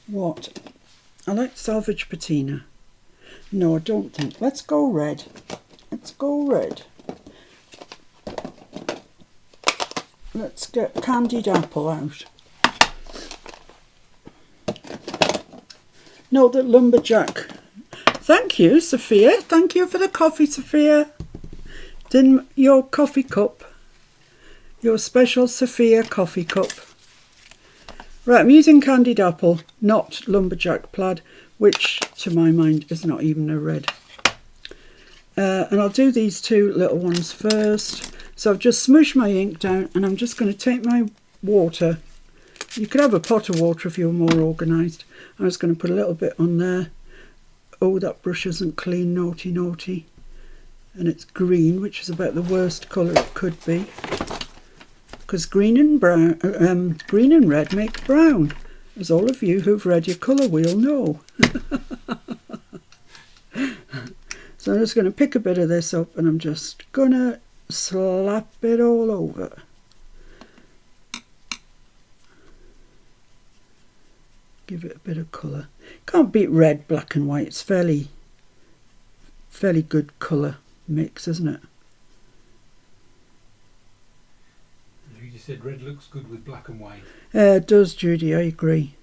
What? I like salvage patina. No, I don't think. Let's go red. Let's go red. Let's get candied apple out. No, the lumberjack. Thank you, Sophia. Thank you for the coffee, Sophia. It's in your coffee cup. Your special Sophia coffee cup. Right, I'm using candied apple, not lumberjack plaid, which to my mind is not even a red. And I'll do these two little ones first. So I've just smooshed my ink down, and I'm just going to take my water. You could have a pot of water if you're more organised. I'm just going to put a little bit on there. Oh, that brush isn't clean, naughty, naughty. And it's green, which is about the worst colour it could be. Because green and red make brown, as all of you who've read your colour wheel know. So I'm just going to pick a bit of this up, and I'm just going to slap it all over. Give it a bit of colour. Can't beat red, black and white. It's fairly good colour mix, isn't it? You just said red looks good with black and white. It does, Judy, I agree.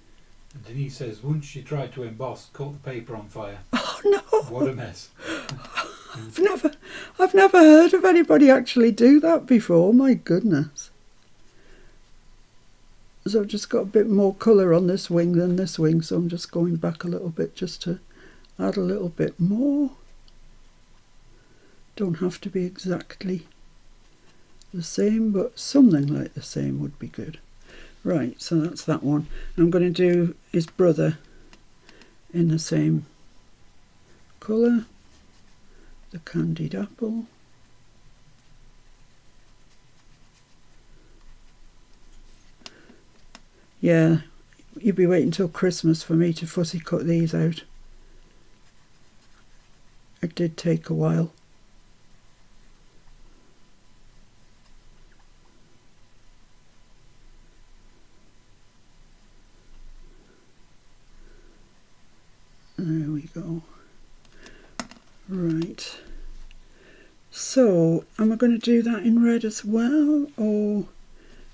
And Denise says once she tried to emboss, caught the paper on fire. Oh no! What a mess. I've never heard of anybody actually do that before. My goodness. So I've just got a bit more colour on this wing than this wing, so I'm just going back a little bit just to add a little bit more. Don't have to be exactly the same, but something like the same would be good. Right, so that's that one. I'm going to do his brother in the same colour, the candied apple. Yeah, you'd be waiting till Christmas for me to fussy cut these out. It did take a while. There we go. Right. So, am I going to do that in red as well? Or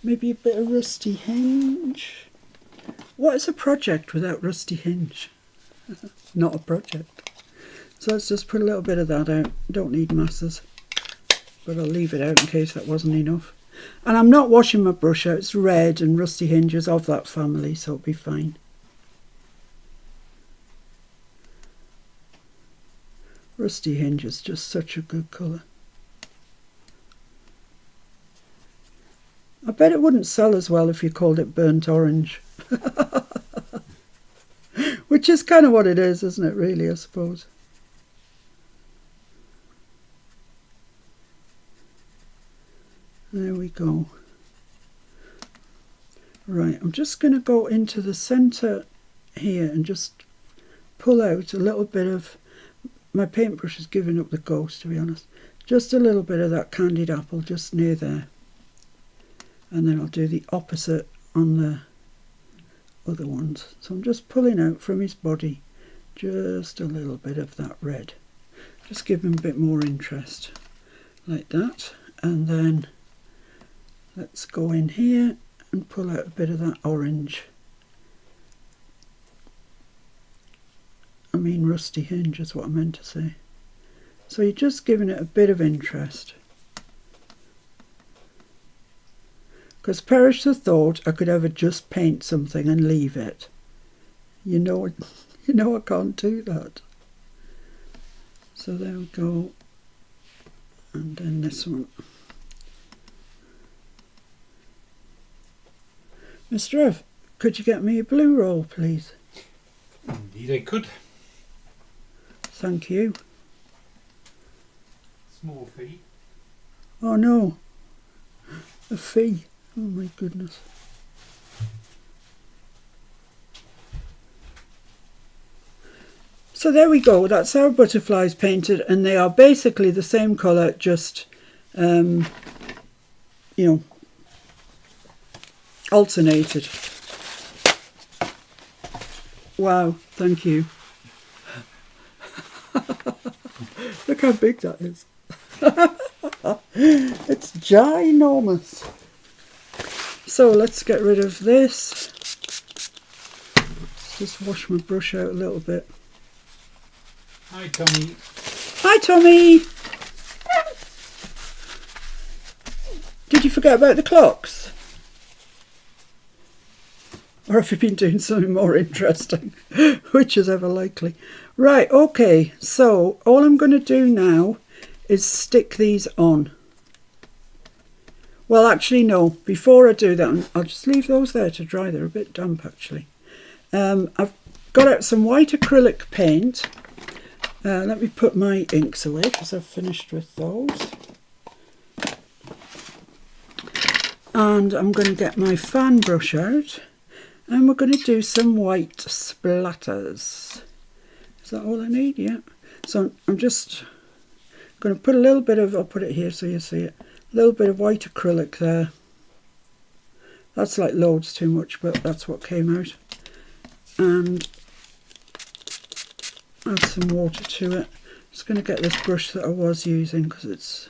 maybe a bit of rusty hinge? What is a project without rusty hinge? Not a project. So let's just put a little bit of that out. Don't need masses. But I'll leave it out in case that wasn't enough. And I'm not washing my brush out. It's red and rusty hinges of that family, so it'll be fine. Rusty hinge is just such a good colour. I bet it wouldn't sell as well if you called it burnt orange. Which is kind of what it is, isn't it, really, I suppose. There we go. Right, I'm just going to go into the centre here and just pull out a little bit of... My paintbrush is giving up the ghost, to be honest. Just a little bit of that candied apple just near there. And then I'll do the opposite on the other ones. So I'm just pulling out from his body just a little bit of that red. Just give him a bit more interest. Like that. And then let's go in here and pull out a bit of that orange. I mean rusty hinge is what I meant to say. So you're just giving it a bit of interest. Because perish the thought I could ever just paint something and leave it. You know I can't do that. So there we go. And then this one. Mr. F, could you get me a blue roll, please? Indeed I could. Thank you. Small fee. Oh no, a fee. Oh my goodness. So there we go, that's our butterflies painted, and they are basically the same colour, just, you know, alternated. Wow, thank you. Look how big that is. It's ginormous. So let's get rid of this. Just wash my brush out a little bit. Hi Tommy. Hi Tommy! Did you forget about the clocks? Or have you been doing something more interesting? Which is ever likely. Right, okay, so all I'm going to do now is stick these on. Well, actually, no. Before I do that, I'll just leave those there to dry. They're a bit damp, actually. I've got out some white acrylic paint. Let me put my inks away because I've finished with those. And I'm going to get my fan brush out. And we're going to do some white splatters. Is that all I need? Yeah. So I'm just going to put a little bit of, I'll put it here so you see it, a little bit of white acrylic there. That's like loads too much, but that's what came out. And add some water to it. Just going to get this brush that I was using because it's,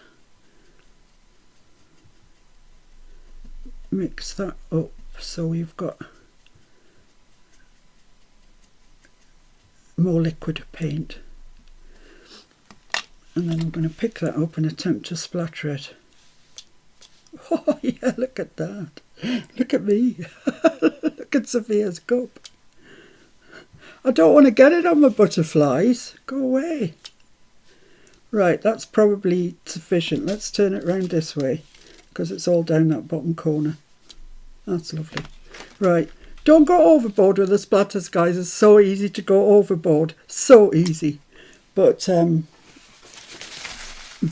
mix that up so we've got more liquid paint. And then I'm going to pick that up and attempt to splatter it. Oh yeah, look at that. Look at me. Look at Sophia's cup. I don't want to get it on my butterflies. Go away. Right, that's probably sufficient. Let's turn it round this way because it's all down that bottom corner. That's lovely. Right, don't go overboard with the splatters, guys. It's so easy to go overboard. So easy. But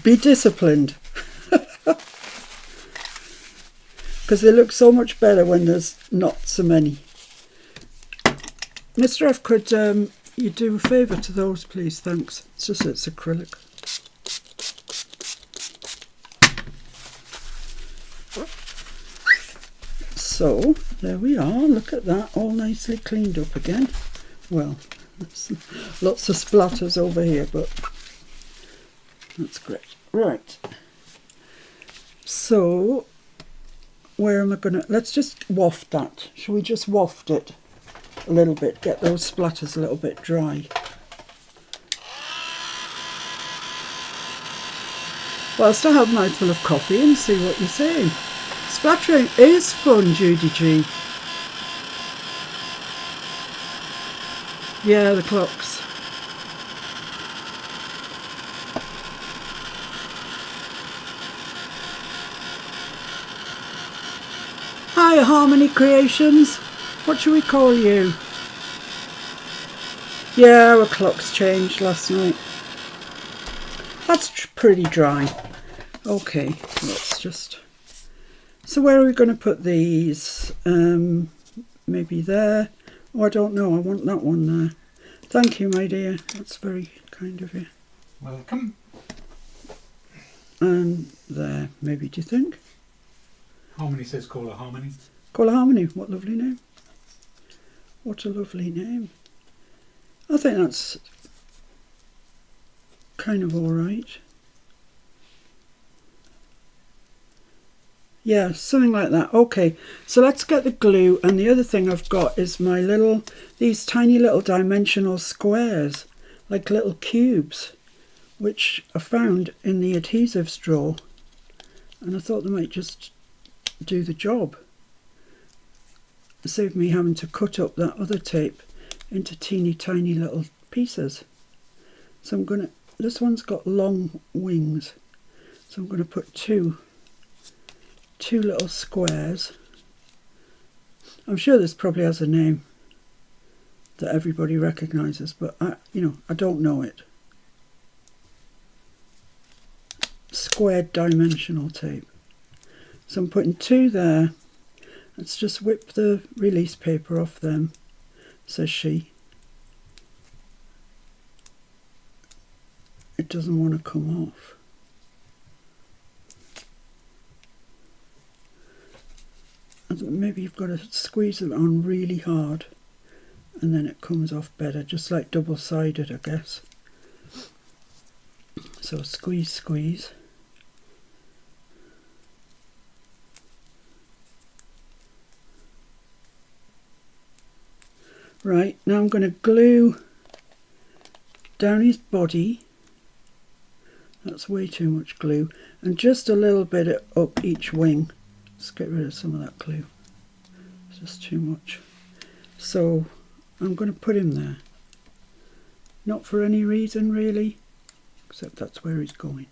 be disciplined. Because they look so much better when there's not so many. Mr. F, could you do a favour to those, please? Thanks. It's just it's acrylic. So, there we are. Look at that. All nicely cleaned up again. Well, there's lots of splatters over here, but that's great. Right. So, where am I going to... Let's just waft that. Shall we just waft it a little bit? Get those splatters a little bit dry. Whilst I have a mouthful of coffee and see what you're saying. Splattering is fun, Judy G. Yeah, the clocks. Hi, Harmony Creations. What should we call you? Yeah, our clocks changed last night. That's pretty dry. Okay, let's just... So where are we going to put these? Maybe there. Oh, I don't know. I want that one there. Thank you, my dear. That's very kind of you. Welcome. And there, maybe, do you think? Harmony says call her Harmony. Call her Harmony. What a lovely name. What a lovely name. I think that's kind of all right. Yeah, something like that. Okay, so let's get the glue. And the other thing I've got is these tiny little dimensional squares, like little cubes, which I found in the adhesives drawer. And I thought they might just do the job. Save me having to cut up that other tape into teeny tiny little pieces. So I'm going to, this one's got long wings. So I'm going to put two little squares. I'm sure this probably has a name that everybody recognises, but I don't know it. Squared dimensional tape. So I'm putting two there. Let's just whip the release paper off them, says she. It doesn't want to come off. Maybe you've got to squeeze it on really hard and then it comes off better, just like double-sided, I guess. So squeeze, squeeze. Right, now I'm going to glue down his body. That's way too much glue. And just a little bit up each wing. Let's get rid of some of that glue. It's just too much. So I'm going to put him there. Not for any reason really, except that's where he's going.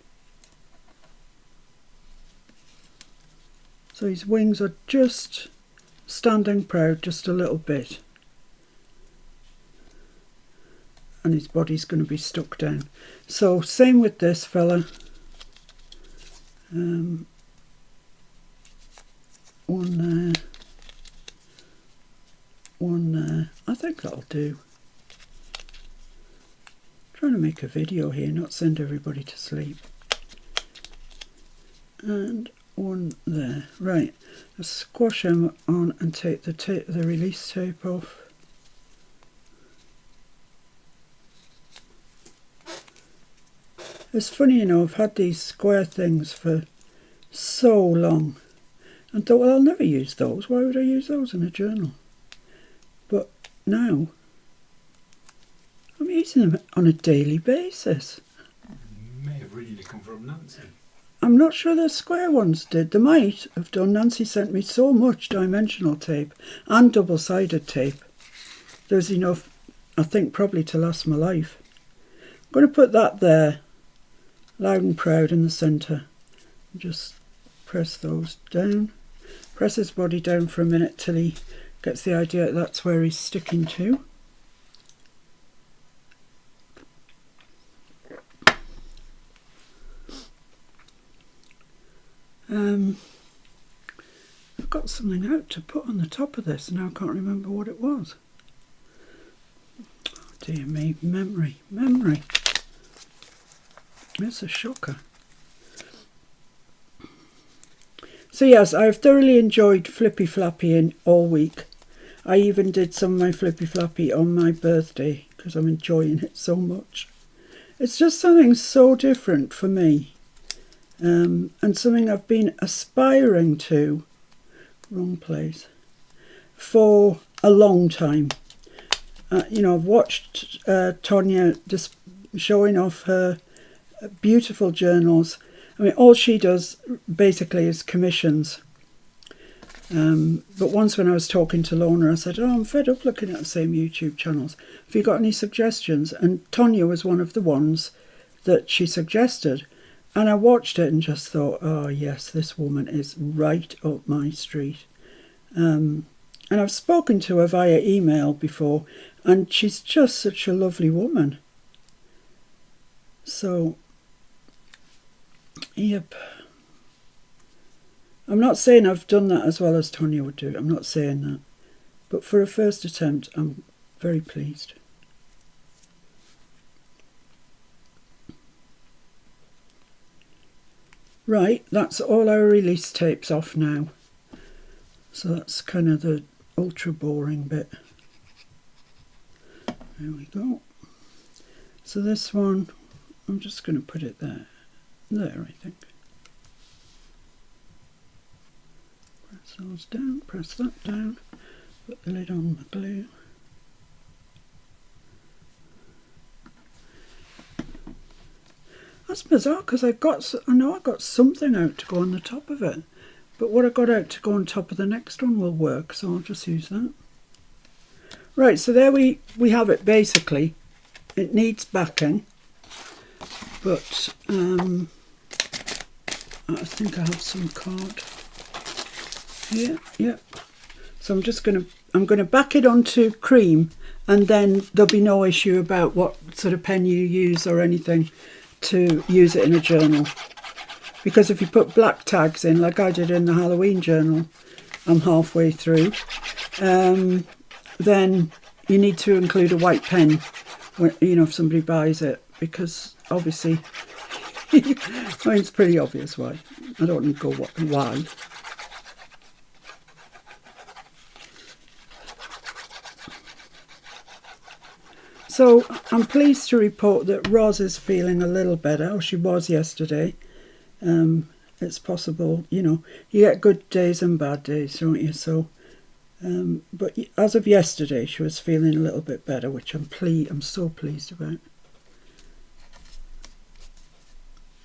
So his wings are just standing proud, just a little bit. And his body's going to be stuck down. So same with this fella. One there, one there. I think that'll do. I'm trying to make a video here, not send everybody to sleep. And one there. Right, let's squash them on and take the release tape off. It's funny, I've had these square things for so long and thought, well, I'll never use those. Why would I use those in a journal? But now I'm using them on a daily basis. You may have really come from Nancy. I'm not sure the square ones did. They might have done. Nancy sent me so much dimensional tape and double-sided tape. There's enough, I think, probably to last my life. I'm going to put that there, loud and proud, in the centre. Just press those down. Press his body down for a minute till he gets the idea that that's where he's sticking to. I've got something out to put on the top of this, and now I can't remember what it was. Oh dear me, memory. It's a shocker. So yes, I've thoroughly enjoyed Flippy Flappy all week. I even did some of my Flippy Flappy on my birthday because I'm enjoying it so much. It's just something so different for me. And something I've been aspiring to, wrong place, for a long time. You know, I've watched Tonya just showing off her beautiful journals. I mean, all she does basically is commissions. But once when I was talking to Lorna, I said, I'm fed up looking at the same YouTube channels. Have you got any suggestions? And Tonya was one of the ones that she suggested. And I watched it and just thought, oh yes, this woman is right up my street. And I've spoken to her via email before, and she's just such a lovely woman. So, yep. I'm not saying I've done that as well as Tonya would do. I'm not saying that. But for a first attempt, I'm very pleased. Right, that's all our release tapes off now. So that's kind of the ultra boring bit. There we go. So this one, I'm just going to put it there. There, I think. Press those down, press that down, put the lid on the glue. That's bizarre because I know I got something out to go on the top of it, but what I got out to go on top of the next one will work, so I'll just use that. Right, so there we have it basically. It needs backing, but I think I have some card here. Yep. So I'm gonna back it onto cream, and then there'll be no issue about what sort of pen you use or anything to use it in a journal, because if you put black tags in like I did in the Halloween journal, I'm halfway through, then you need to include a white pen when, you know, if somebody buys it, because obviously I mean, it's pretty obvious why. I don't need to go why. So I'm pleased to report that Roz is feeling a little better. Oh, she was yesterday. It's possible, you know, you get good days and bad days, don't you? So, but as of yesterday, she was feeling a little bit better, which I'm so pleased about.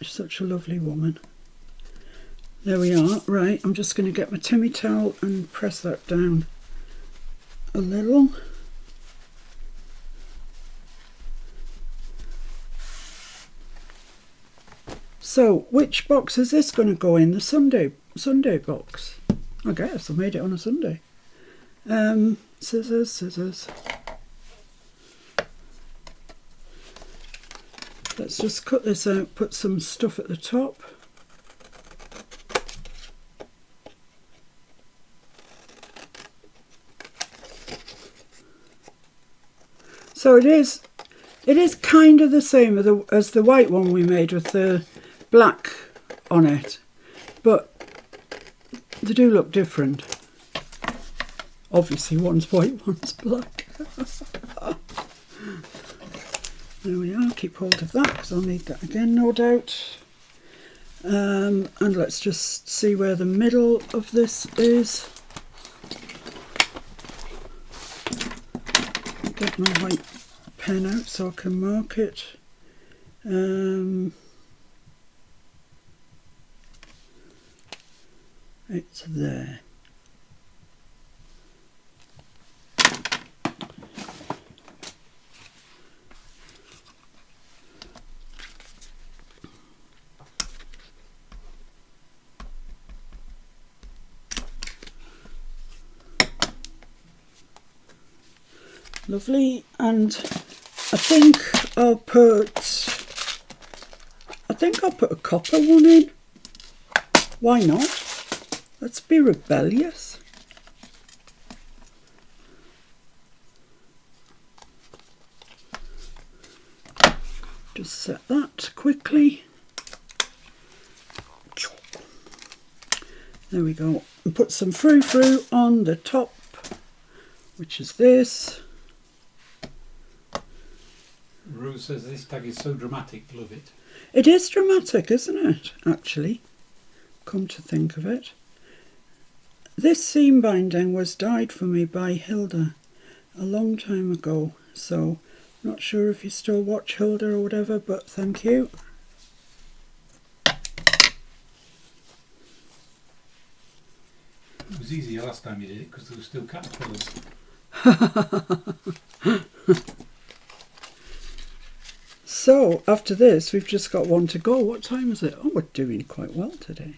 She's such a lovely woman. There we are. Right, I'm just going to get my Timmy towel and press that down a little. So, which box is this going to go in? The Sunday box. I guess I made it on a Sunday. Scissors. Let's just cut this out, put some stuff at the top. So it is kind of the same as the white one we made with the black on it, but they do look different. Obviously one's white, one's black. There we are, keep hold of that because I'll need that again, no doubt. And let's just see where the middle of this is. Get my white pen out so I can mark it. It's there. Lovely, and I think I'll put a copper one in. Why not? Let's be rebellious. Just set that quickly. There we go. And put some frou-frou on the top, which is this. Rose says this tag is so dramatic, love it. It is dramatic, isn't it, actually? Come to think of it. This seam binding was dyed for me by Hilda a long time ago, so not sure if you still watch Hilda or whatever, but thank you. It was easier last time you did it because there were still caterpillars. So after this we've just got one to go. What time is it? Oh, we're doing quite well today.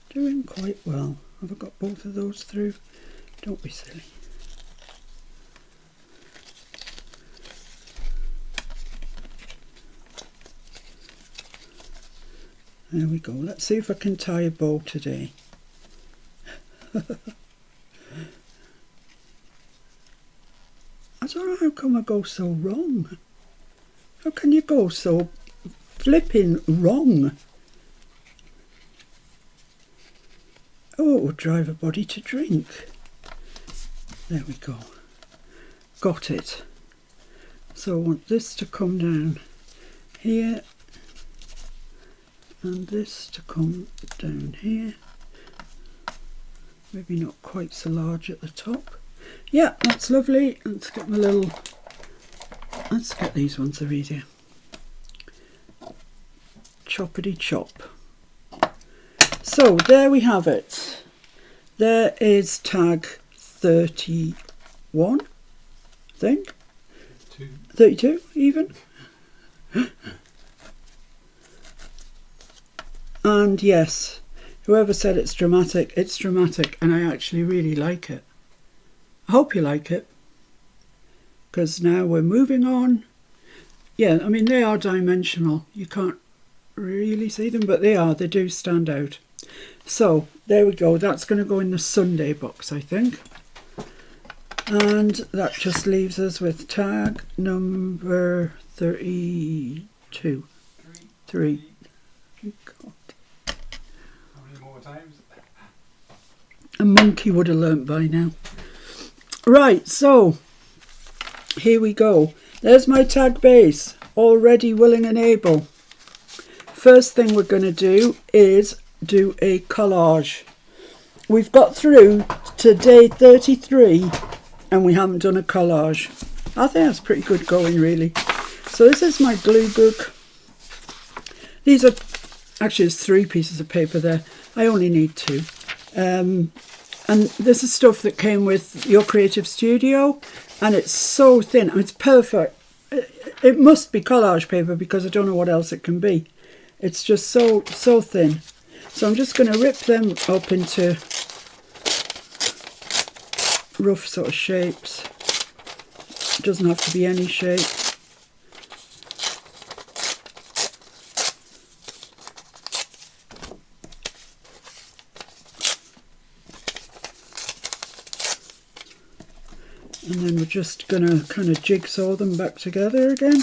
Doing quite well. Have I got both of those through? Don't be silly. There we go. Let's see if I can tie a bow today. I don't know how come I go so wrong. How can you go so flipping wrong? Oh, it would drive a body to drink. There we go. Got it. So I want this to come down here and this to come down here. Maybe not quite so large at the top. Yeah, that's lovely. Let's get my little... Let's get these ones are easier. Choppity chop. So there we have it. There is tag 31, I think. 32 even. And yes, whoever said it's dramatic and I actually really like it. I hope you like it, because now we're moving on. Yeah, I mean, they are dimensional. You can't really see them, but they do stand out. So there we go. That's going to go in the Sunday box, I think. And that just leaves us with tag number 32. Three. God. How many more times? A monkey would have learnt by now. Right, so here we go. There's my tag base, all ready, willing and able. First thing we're going to do is do a collage. We've got through to day 33 and we haven't done a collage. I think that's pretty good going, really. So this is my glue book. These are, actually there's 3 pieces of paper there. I only need 2. And this is stuff that came with Your Creative Studio, and it's so thin. I mean, it's perfect. It must be collage paper because I don't know what else it can be. It's just so thin. So I'm just going to rip them up into rough sort of shapes. It doesn't have to be any shape. And then we're just going to kind of jigsaw them back together again.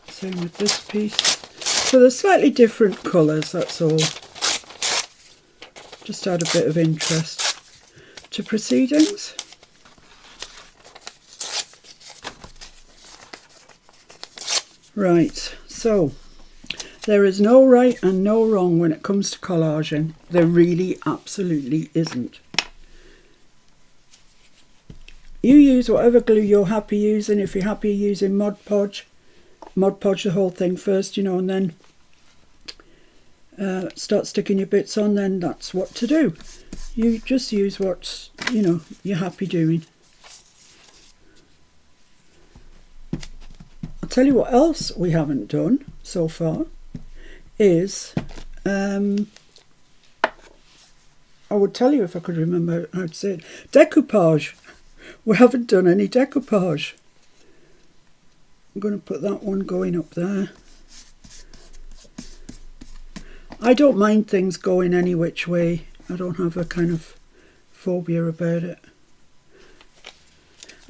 Same with this piece. So they're slightly different colours, that's all. Just add a bit of interest to proceedings. Right, so there is no right and no wrong when it comes to collaging. There really absolutely isn't. You use whatever glue you're happy using. If you're happy using Mod Podge the whole thing first, you know, and then start sticking your bits on, then that's what to do. You just use what, you know, you're happy doing. I'll tell you what else we haven't done so far is, I would tell you if I could remember how to say it, decoupage. We haven't done any decoupage. I'm going to put that one going up there. I don't mind things going any which way. I don't have a kind of phobia about it.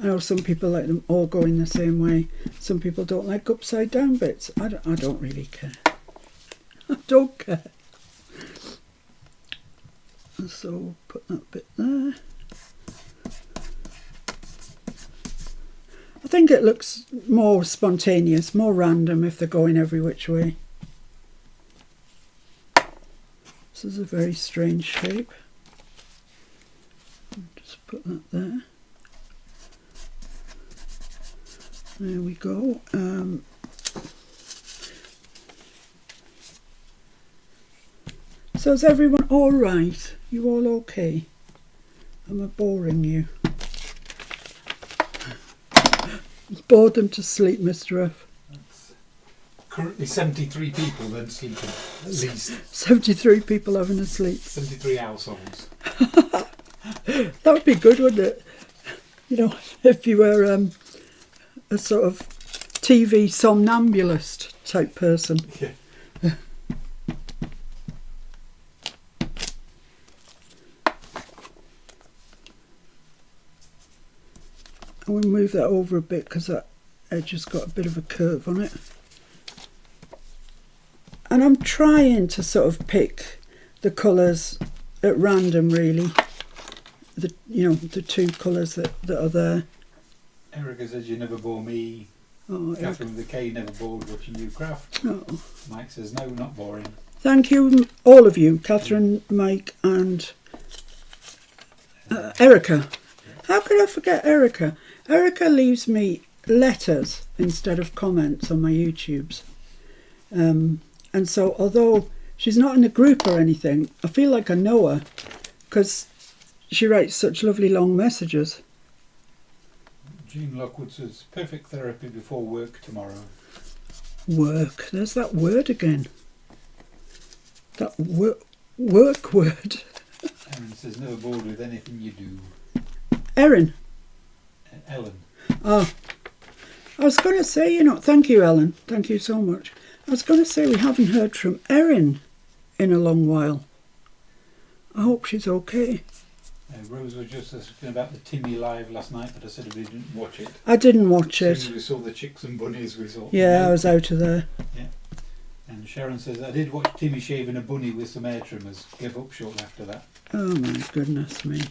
I know some people like them all going the same way. Some people don't like upside down bits. I don't really care. I don't care. So put that bit there. I think it looks more spontaneous, more random if they're going every which way. This is a very strange shape. Just put that there. There we go. So is everyone all right? You all okay? Am I boring you? Bored them to sleep, Mr. F. That's currently 73 people then sleeping, at least. 73 people having a sleep. 73 households. That would be good, wouldn't it? You know, if you were a sort of TV somnambulist type person. Yeah. I will move that over a bit because that edge has got a bit of a curve on it. And I'm trying to sort of pick the colours at random, really. The two colours that are there. Erica says you never bore me. Oh, Catherine with the K never bored watching you craft. Oh. Mike says no, not boring. Thank you, all of you, Catherine, Mike and Erica. How could I forget Erica? Erica leaves me letters instead of comments on my YouTubes. And so although she's not in a group or anything, I feel like I know her because she writes such lovely long messages. Jean Lockwood says perfect therapy before work tomorrow. Work, there's that word again. That work word. Erin says never bored with anything you do. Erin. Ellen. Oh, I was going to say, you know, thank you, Ellen. Thank you so much. I was going to say we haven't heard from Erin in a long while. I hope she's okay. Rose was just asking about the Timmy live last night, but I said we didn't watch it. I didn't watch As it. soon as we saw the chicks and bunnies, we saw. Yeah, I was out of there. Yeah. And Sharon says I did watch Timmy shaving a bunny with some hair trimmers. Gave up shortly after that. Oh my goodness me.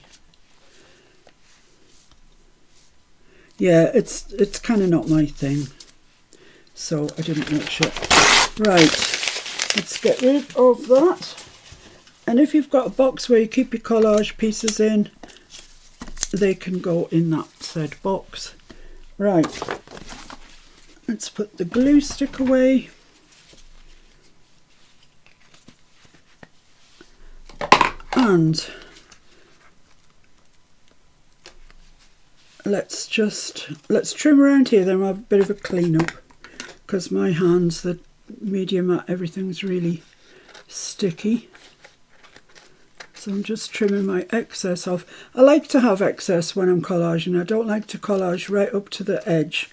Yeah, it's kind of not my thing, so I didn't watch it. Right, let's get rid of that. And if you've got a box where you keep your collage pieces in, they can go in that said box. Right, let's put the glue stick away. And let's trim around here, then we'll have a bit of a clean up because my hands, the media mat, everything's really sticky. So I'm just trimming my excess off. I like to have excess when I'm collaging. I don't like to collage right up to the edge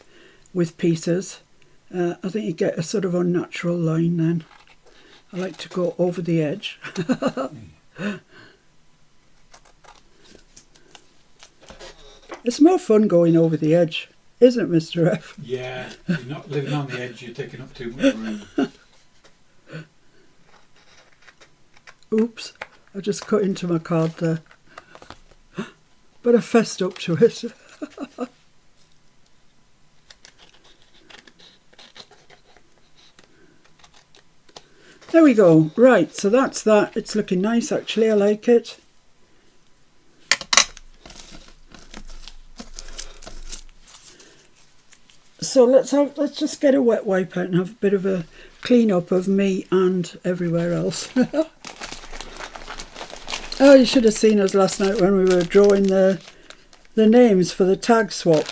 with pieces. I think you get a sort of unnatural line then. I like to go over the edge. It's more fun going over the edge, isn't it, Mr. F? Yeah, you're not living on the edge, you're taking up too much room. Oops, I just cut into my card there. But I fessed up to it. There we go. Right, so that's that. It's looking nice actually, I like it. so let's just get a wet wipe out and have a bit of a clean up of me and everywhere else. Oh, you should have seen us last night when we were drawing the names for the tag swap.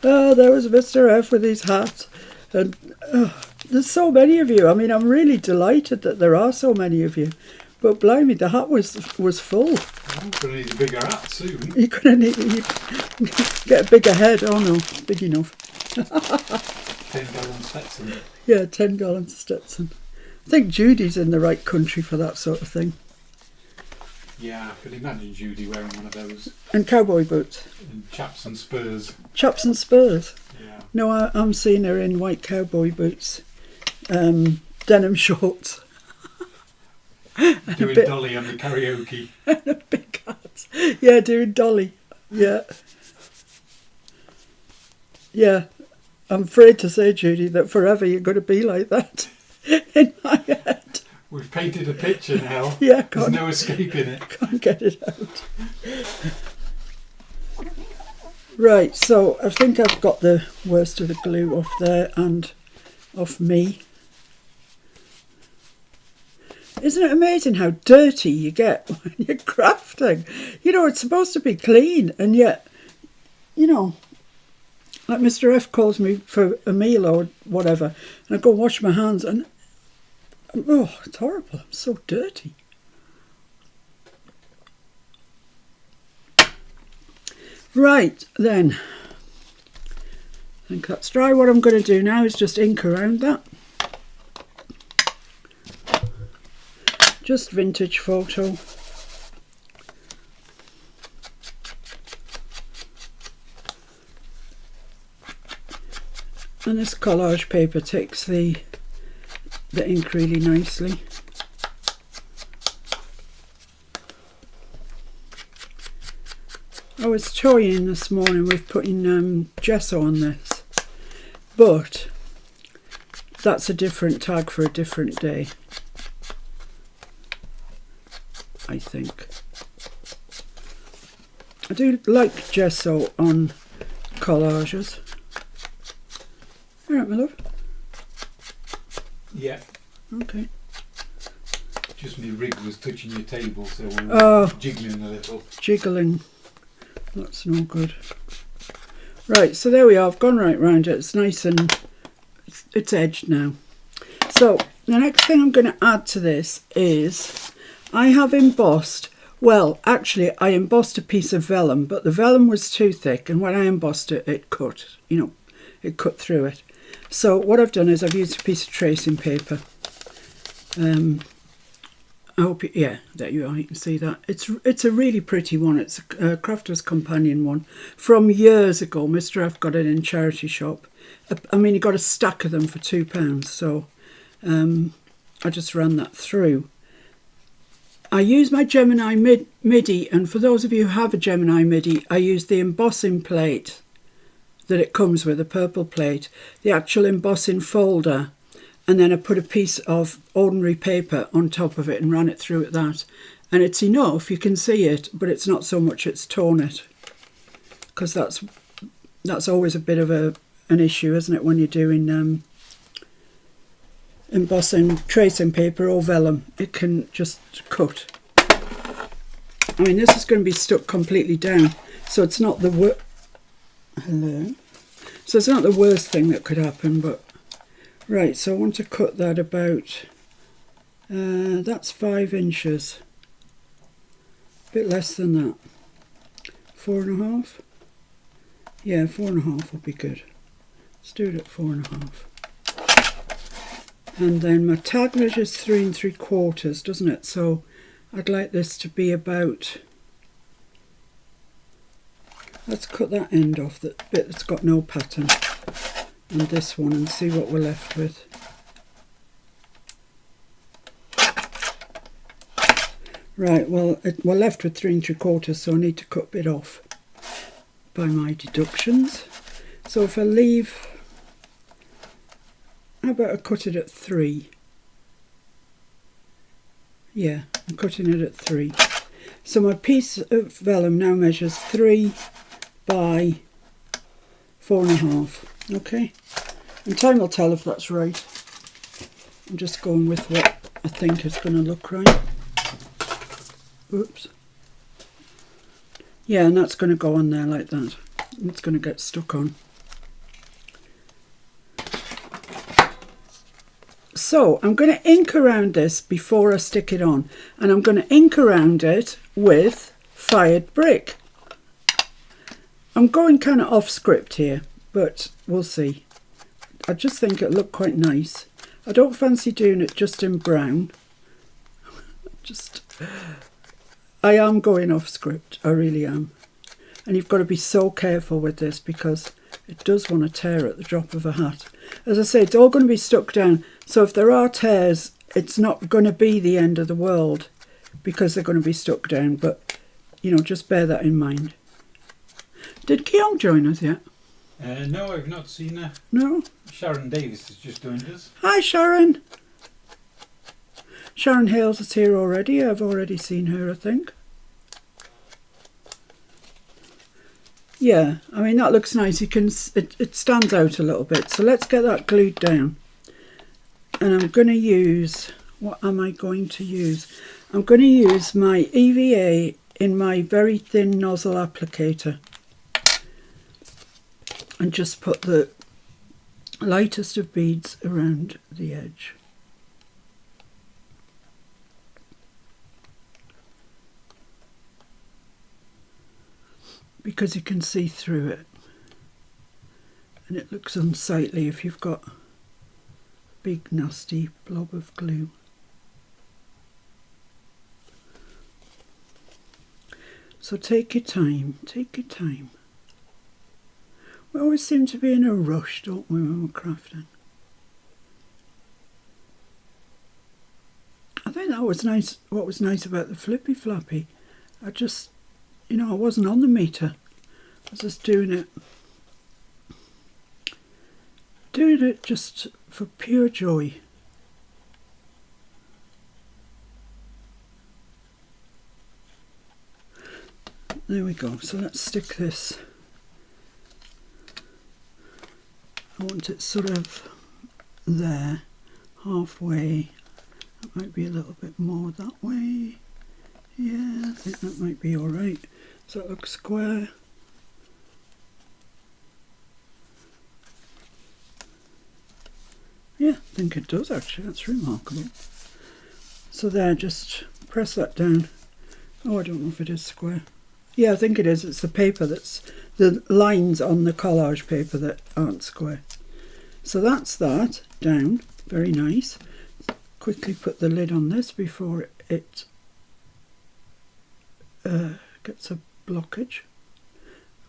Oh, there was Mr. F with his hat, and there's so many of you. I mean, I'm really delighted that there are so many of you. But blimey, the hat was full. I'm going to need a bigger hat soon. You're going to need get a bigger head. Oh no, big enough. 10-gallon Stetson. Yeah, 10-gallon Stetson. I think Judy's in the right country for that sort of thing. Yeah, I could imagine Judy wearing one of those. And cowboy boots. And chaps and spurs. Chaps and spurs. Yeah. No, I'm seeing her in white cowboy boots, denim shorts. Doing Dolly on the karaoke. And a big hat. Yeah, doing Dolly. Yeah. Yeah. I'm afraid to say, Judy, that forever you're going to be like that in my head. We've painted a picture now. Yeah, there's no escaping it. Can't get it out. Right, so I think I've got the worst of the glue off there and off me. Isn't it amazing how dirty you get when you're crafting? You know, it's supposed to be clean, and yet, you know, like Mr. F calls me for a meal or whatever, and I go wash my hands, and oh, it's horrible. I'm so dirty. Right, then. I think that's dry. What I'm going to do now is just ink around that. Just vintage photo. And this collage paper takes the ink really nicely. I was toying this morning with putting gesso on this, but that's a different tag for a different day, I think. I do like gesso on collages. Alright, my love? Yeah. Okay. Just my rig was touching your table, so we're jiggling a little. Jiggling. That's no good. Right, so there we are. I've gone right round it. It's nice and it's edged now. So the next thing I'm going to add to this is I have embossed. Well, actually, I embossed a piece of vellum, but the vellum was too thick, and when I embossed it, it cut. You know, it cut through it. So what I've done is I've used a piece of tracing paper. I hope yeah, there you are. You can see that it's a really pretty one. It's a Crafter's Companion one from years ago. Mr. F got it in charity shop. I mean, he got a stack of them for £2. So I just ran that through. I use my Gemini MIDI, and for those of you who have a Gemini MIDI, I use the embossing plate that it comes with, a purple plate, the actual embossing folder, and then I put a piece of ordinary paper on top of it and ran it through at that. And it's enough, you can see it, but it's not so much it's torn it. Because that's always a bit of an issue, isn't it, when you're doing embossing tracing paper or vellum. It can just cut. I mean, this is going to be stuck completely down, so it's not the Hello. So it's not the worst thing that could happen, but right, so I want to cut that about, that's 5 inches, a bit less than that, 4.5, yeah, 4.5 would be good. Let's do it at 4.5. And then my tag measures 3 3/4, doesn't it? So I'd like this to be about, let's cut that end off, that bit that's got no pattern, and this one, and see what we're left with. Right, well, we're left with 3 3/4, so I need to cut a bit off by my deductions. So if I leave, how about I cut it at 3? Yeah, I'm cutting it at 3. So my piece of vellum now measures 3 by 4.5. Okay, and time will tell if that's right. I'm just going with what I think is going to look right. Oops. Yeah, and that's going to go on there like that. It's going to get stuck on. So I'm going to ink around this before I stick it on, and I'm going to ink around it with fired brick. I'm going kind of off script here, but we'll see. I just think it'll look quite nice. I don't fancy doing it just in brown. I am going off script, I really am. And you've got to be so careful with this because it does want to tear at the drop of a hat. As I say, it's all going to be stuck down. So if there are tears, it's not going to be the end of the world because they're going to be stuck down. But, you know, just bear that in mind. Did Keong join us yet? No, I've not seen her. No? Sharon Davis has just joined us. Hi, Sharon. Sharon Hales is here already. I've already seen her, I think. Yeah, I mean, that looks nice. You can, it stands out a little bit. So let's get that glued down. And I'm going to use, what am I going to use? I'm going to use my EVA in my very thin nozzle applicator. And just put the lightest of beads around the edge. Because you can see through it. And it looks unsightly if you've got a big nasty blob of glue. So take your time, take your time. We always seem to be in a rush, don't we, when we're crafting? I think that was nice. What was nice about the flippy floppy, I just, you know, I wasn't on the meter. I was just doing it just for pure joy. There we go. So let's stick this. I want it sort of there, halfway. That might be a little bit more that way. Yeah, I think that might be all right. So it looks square. Yeah, I think it does actually. That's remarkable. So there, just press that down. Oh, I don't know if it is square. Yeah, I think it is. It's the paper that's, the lines on the collage paper that aren't square. So that's that down. Very nice. Quickly put the lid on this before it gets a blockage.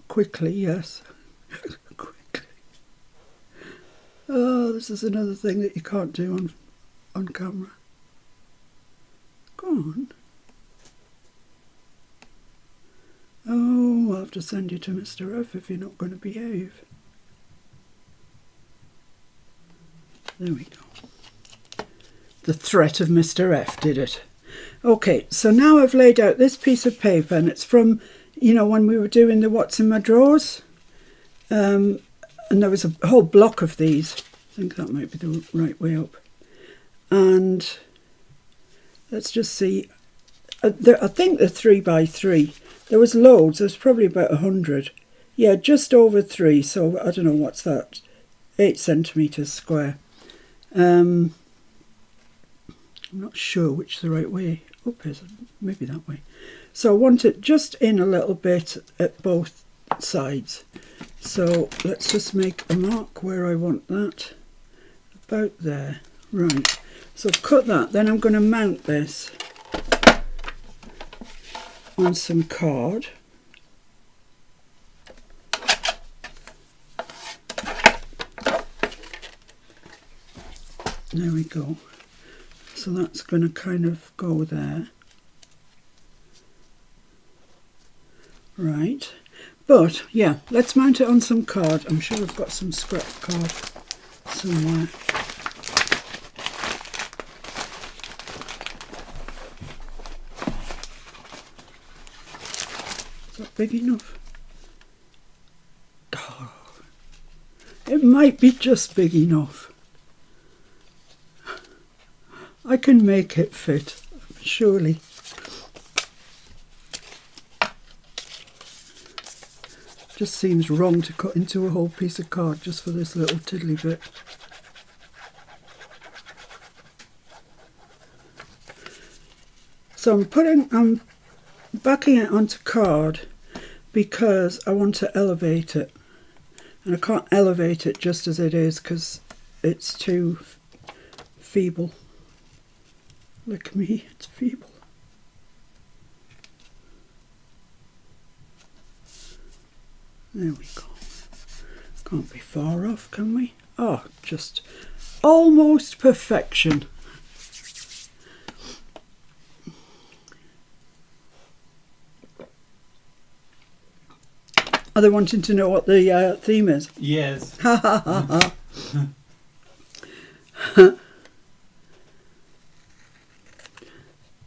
Quickly, yes. Quickly. Oh, this is another thing that you can't do on camera. Go on. Oh, I'll have to send you to Mr. F if you're not going to behave. There we go. The threat of Mr. F did it. Okay, so now I've laid out this piece of paper, and it's from, you know, when we were doing the What's in My Drawers. And there was a whole block of these. I think that might be the right way up. And let's just see. I think they're 3 by 3. There was loads. There's probably about 100. Yeah, just over 3. So I don't know what's that. 8 centimetres square. I'm not sure which the right way up is. Maybe that way. So I want it just in a little bit at both sides. So let's just make a mark where I want that. About there. Right. So cut that. Then I'm going to mount this on some card. There we go. So that's going to kind of go there. Right. But, yeah, let's mount it on some card. I'm sure I've got some scrap card somewhere. Is that big enough? Oh, It might be just big enough. I can make it fit, surely. Just seems wrong to cut into a whole piece of card just for this little tiddly bit. So I'm backing it onto card because I want to elevate it. And I can't elevate it just as it is because it's too feeble. Look at me, it's feeble. There we go. Can't be far off, can we? Oh, just almost perfection. Are they wanting to know what the theme is? Yes. Ha ha ha ha.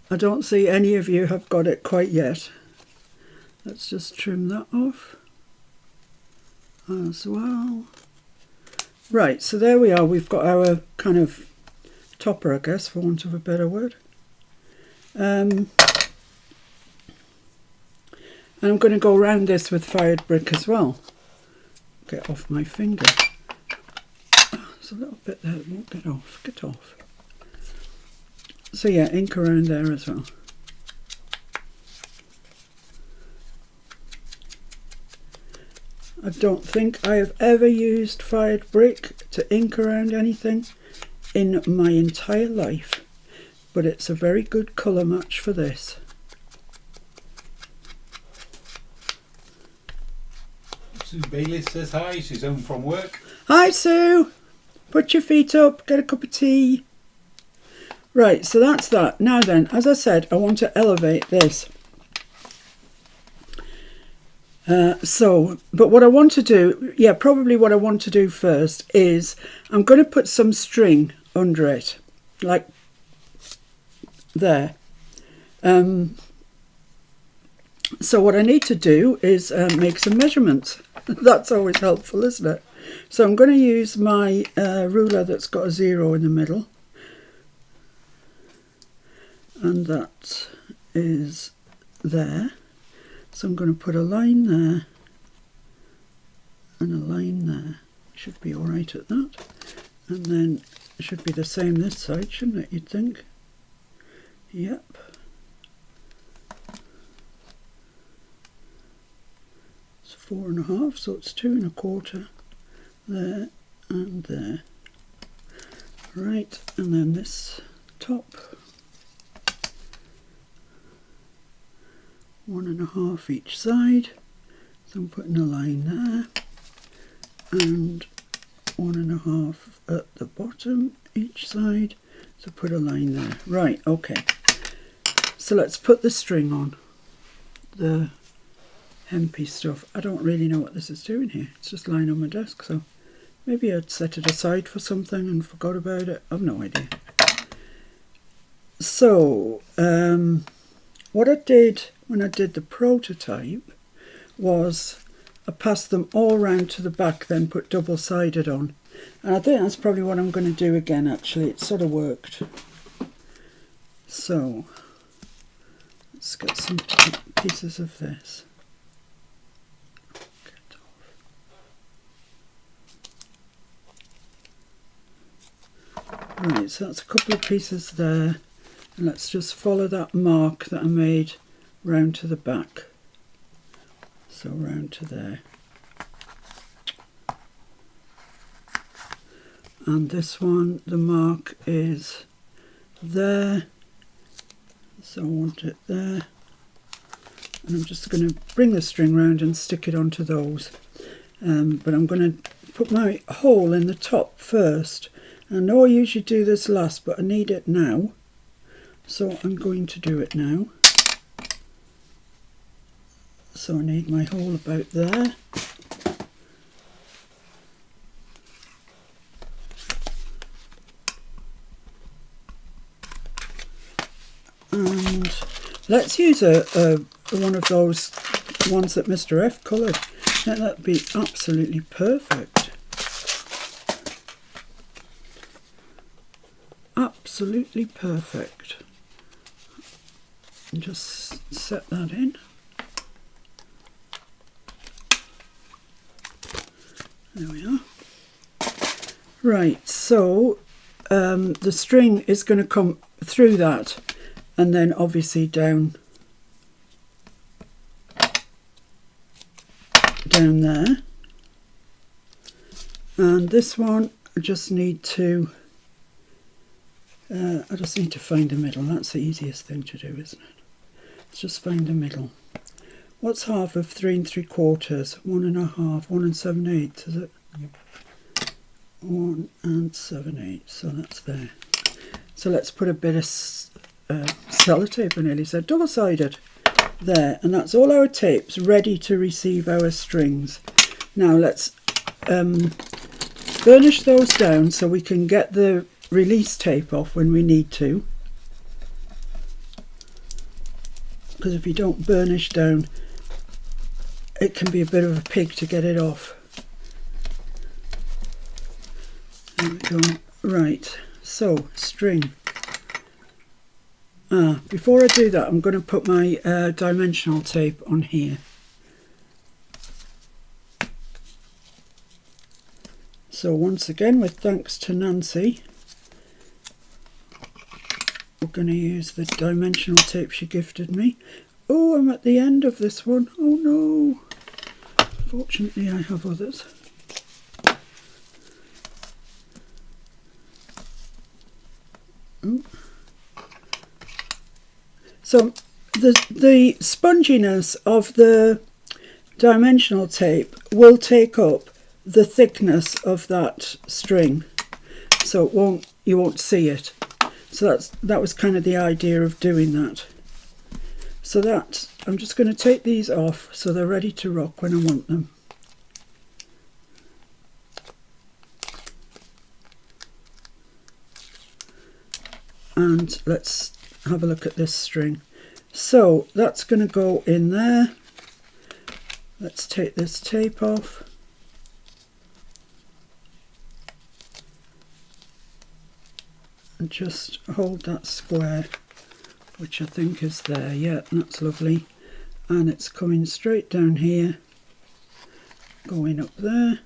I don't see any of you have got it quite yet. Let's just trim that off as well. Right, so there we are. We've got our kind of topper, I guess, for want of a better word. And I'm going to go around this with fired brick as well. Get off my finger. Oh, there's a little bit there that won't get off. Get off. So yeah, ink around there as well. I don't think I have ever used fired brick to ink around anything in my entire life, but it's a very good colour match for this. Sue Bailey says hi, she's home from work. Hi Sue! Put your feet up, get a cup of tea. Right, so that's that. Now then, as I said, I want to elevate this. But what I want to do, probably what I want to do first is I'm going to put some string under it, like there. So what I need to do is make some measurements. That's always helpful, isn't it? So I'm going to use my ruler that's got a 0 in the middle. And that is there. So I'm going to put a line there and a line there. Should be all right at that. And then it should be the same this side, shouldn't it, you'd think? Yep. It's 4.5, so it's 2 1/4 there and there. Right, and then this top. 1.5 each side, so I'm putting a line there, and 1.5 at the bottom each side, so put a line there. Right, okay, so let's put the string on, the hempy stuff. I don't really know what this is doing here, it's just lying on my desk, so maybe I'd set it aside for something and forgot about it. I've no idea. So what I did when I did the prototype was I passed them all round to the back, then put double-sided on. And I think that's probably what I'm going to do again, actually. It sort of worked. So let's get some pieces of this. Get off. Right, so that's a couple of pieces there. And let's just follow that mark that I made round to the back, so round to there, and this one, the mark is there, so I want it there, and I'm just going to bring the string round and stick it onto those, but I'm going to put my hole in the top first. I know I usually do this last, but I need it now, so I'm going to do it now. So I need my hole about there. And let's use a one of those ones that Mr. F coloured. That'd be absolutely perfect. absolutely perfect. And just set that in. There we are. Right, so the string is going to come through that and then obviously down there. And this one I just need to find the middle. That's the easiest thing to do, isn't it? Let's just find the middle. What's half of 3 3/4? 1 1/2, 1 7/8, is it? Yep. 1 7/8, so that's there. So let's put a bit of sellotape, I nearly said, double-sided there, and that's all our tapes ready to receive our strings. Now let's burnish those down so we can get the release tape off when we need to, because if you don't burnish down it can be a bit of a pig to get it off. There we go. Right, so string. Before I do that, I'm going to put my dimensional tape on here. So once again, with thanks to Nancy, we're going to use the dimensional tape she gifted me. Oh, I'm at the end of this one. Oh no. Fortunately, I have others. Oh. So the sponginess of the dimensional tape will take up the thickness of that string, so you won't see it. So that was kind of the idea of doing that. So that I'm just going to take these off so they're ready to rock when I want them. And let's have a look at this string. So that's going to go in there. Let's take this tape off. And just hold that square, which I think is there. Yeah, that's lovely. And it's coming straight down here, going up there.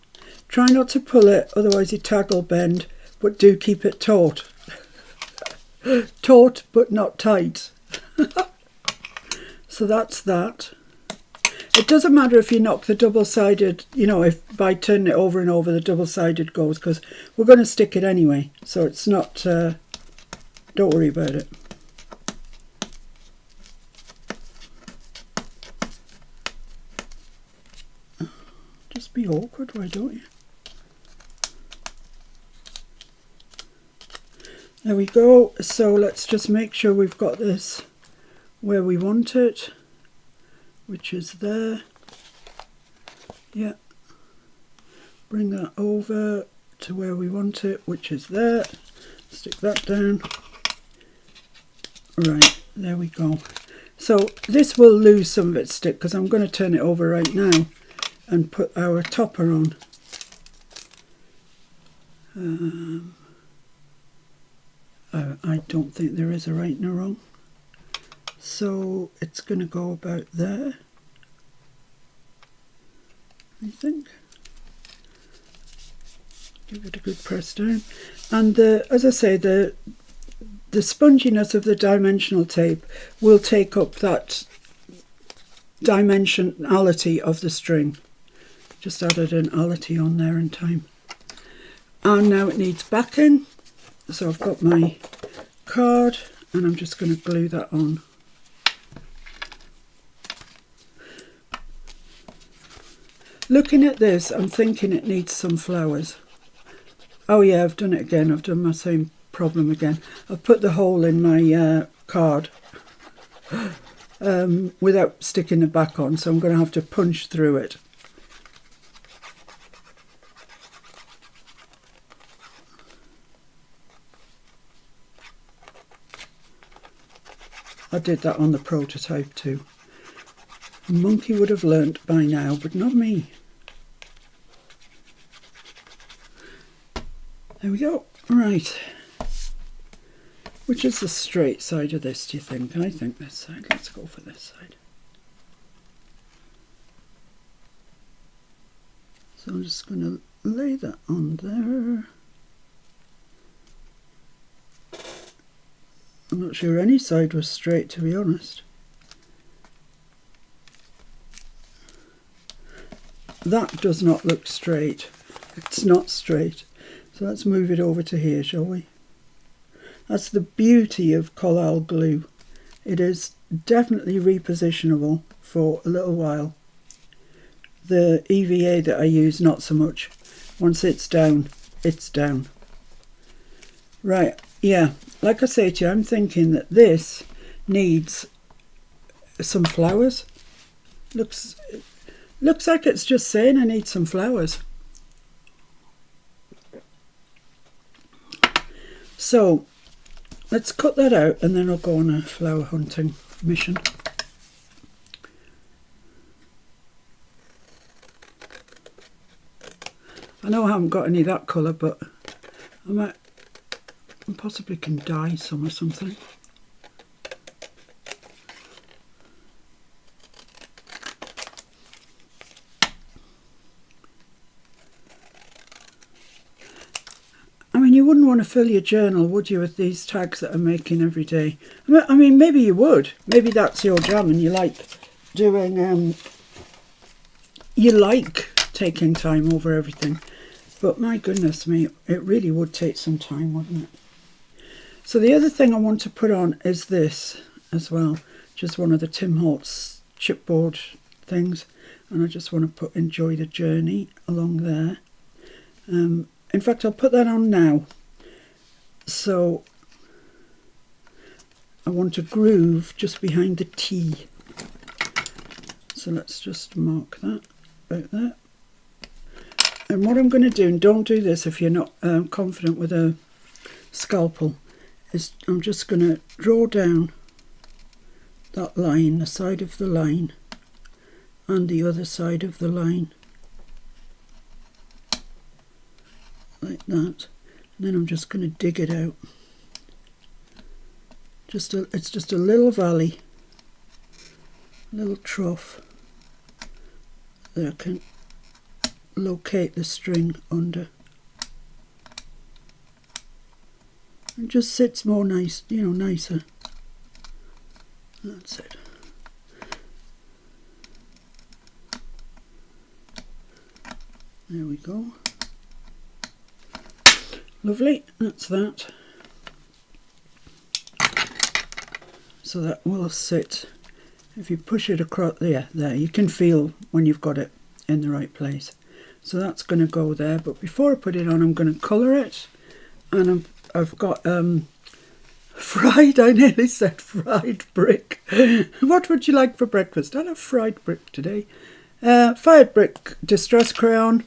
Try not to pull it, otherwise your tag will bend, but do keep it taut. Taut but not tight. So that's that. It doesn't matter if you knock the double-sided, you know, if by turning it over and over the double-sided goes, because we're going to stick it anyway, so it's not, don't worry about it. Just be awkward, why don't you? There we go. So let's just make sure we've got this where we want it, which is there. Yeah. Bring that over to where we want it, which is there. Stick that down. Right, there we go. So this will lose some of its stick because I'm going to turn it over right now and put our topper on. I don't think there is a right and a wrong. So it's going to go about there, I think. Give it a good press down. And as I say, the sponginess of the dimensional tape will take up that dimensionality of the string. Just added an ality on there in time. And now it needs backing. So I've got my card and I'm just going to glue that on. Looking at this, I'm thinking it needs some flowers. Oh yeah, I've done it again. I've done my same problem again. I've put the hole in my card without sticking the back on, so I'm going to have to punch through it. I did that on the prototype too. A monkey would have learnt by now, but not me. There we go. Right. Which is the straight side of this, do you think? I think this side. Let's go for this side. So I'm just going to lay that on there. I'm not sure any side was straight, to be honest. That does not look straight. It's not straight. So let's move it over to here, shall we? That's the beauty of Collage glue. It is definitely repositionable for a little while. The EVA that I use, not so much. Once it's down, it's down. Right, yeah, like I say to you, I'm thinking that this needs some flowers. Looks like it's just saying I need some flowers. So let's cut that out and then I'll go on a flower hunting mission. I know I haven't got any of that colour, but I possibly can dye some or something. I mean, you wouldn't want to fill your journal, would you, with these tags that I'm making every day? I mean, maybe you would. Maybe that's your jam and you like doing, you like taking time over everything. But my goodness me, it really would take some time, wouldn't it? So the other thing I want to put on is this as well. Just one of the Tim Holtz chipboard things. And I just want to put Enjoy the Journey along there. In fact, I'll put that on now. So I want a groove just behind the T. So let's just mark that about there. And what I'm going to do, and don't do this if you're not confident with a scalpel, is I'm just going to draw down that line, the side of the line, and the other side of the line. Like that. And then I'm just going to dig it out. It's just a little valley, a little trough that I can locate the string under. It just sits more nice, you know, nicer. That's it. There we go. Lovely, that's that. So that will sit. If you push it across there, you can feel when you've got it in the right place. So that's going to go there, but before I put it on, I'm going to colour it. And I've got fried, I nearly said fried brick. What would you like for breakfast? I'll have fried brick today. Fired brick distress crayon.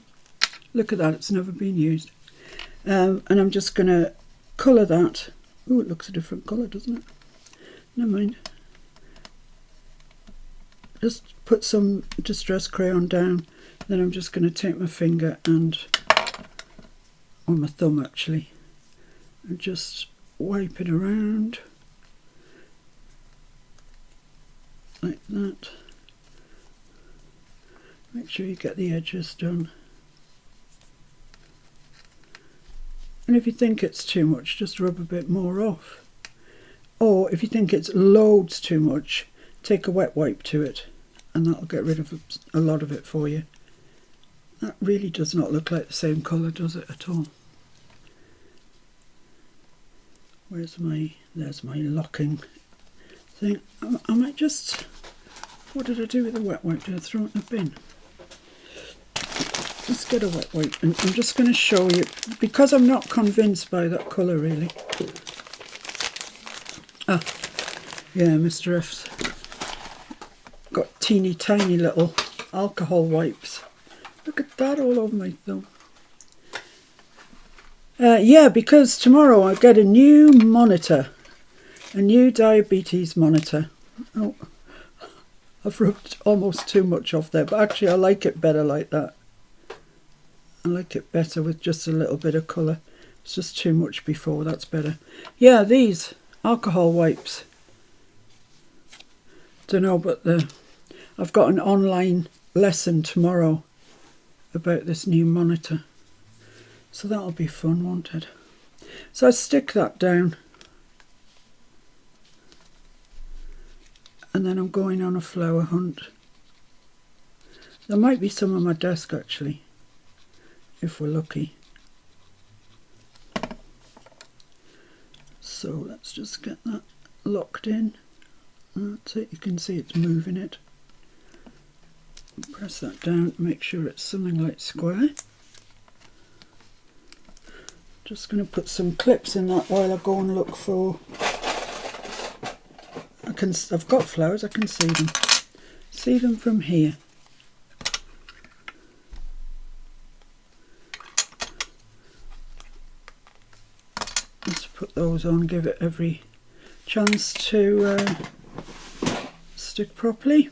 Look at that, it's never been used. And I'm just going to colour that. Oh, it looks a different colour, doesn't it? Never mind. Just put some distress crayon down. Then I'm just going to take my finger and, or my thumb actually, and just wipe it around like that. Make sure you get the edges done. And if you think it's too much, just rub a bit more off. Or if you think it's loads too much, take a wet wipe to it and that'll get rid of a lot of it for you. That really does not look like the same colour, does it, at all? There's my locking thing. I might just, what did I do with the wet wipe? Did I throw it in the bin? Let's get a wet wipe, and I'm just going to show you, because I'm not convinced by that colour really. Ah, yeah, Mr. F's got teeny tiny little alcohol wipes. Look at that all over my thumb. Yeah, because tomorrow I get a new monitor, a new diabetes monitor. Oh, I've rubbed almost too much off there, but actually I like it better like that. I like it better with just a little bit of colour. It's just too much before, that's better. Yeah, these alcohol wipes. Don't know, but I've got an online lesson tomorrow about this new monitor. So that'll be fun, won't it? So I stick that down. And then I'm going on a flower hunt. There might be some on my desk actually, if we're lucky. So let's just get that locked in. That's it, you can see it's moving it. Press that down to make sure it's something like square. Just going to put some clips in that while I go and look for... I've got flowers, I can see them. See them from here. Let's put those on, give it every chance to stick properly.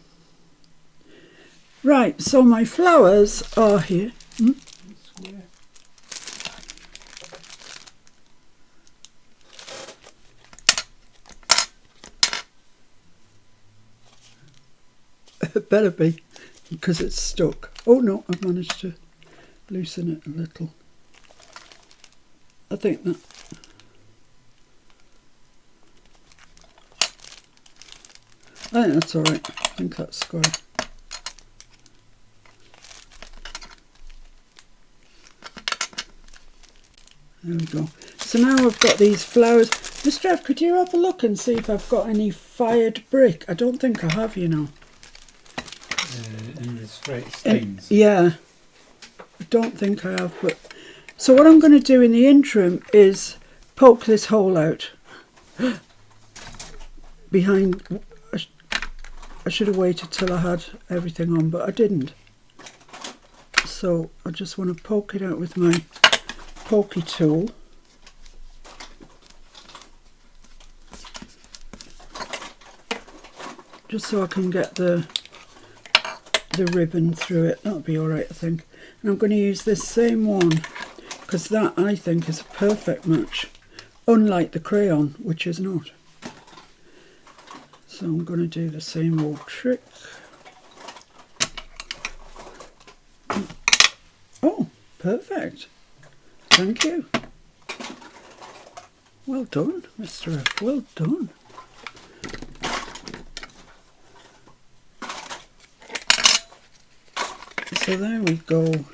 Right, so my flowers are here. It better be, because it's stuck. Oh no, I've managed to loosen it a little. I think that's alright. I think that's square. There we go. So now I've got these flowers. Mr. F, could you have a look and see if I've got any fired brick? I don't think I have, you know. In the straight stains? Yeah. I don't think I have, but... So what I'm going to do in the interim is poke this hole out. Behind... I should have waited till I had everything on, but I didn't. So I just want to poke it out with my pokey tool. Just so I can get the ribbon through it. That'll be alright, I think. And I'm going to use this same one, because that, I think, is a perfect match. Unlike the crayon, which is not. So I'm going to do the same old trick. Oh, perfect. Thank you. Well done, Mr. F. Well done. So there we go.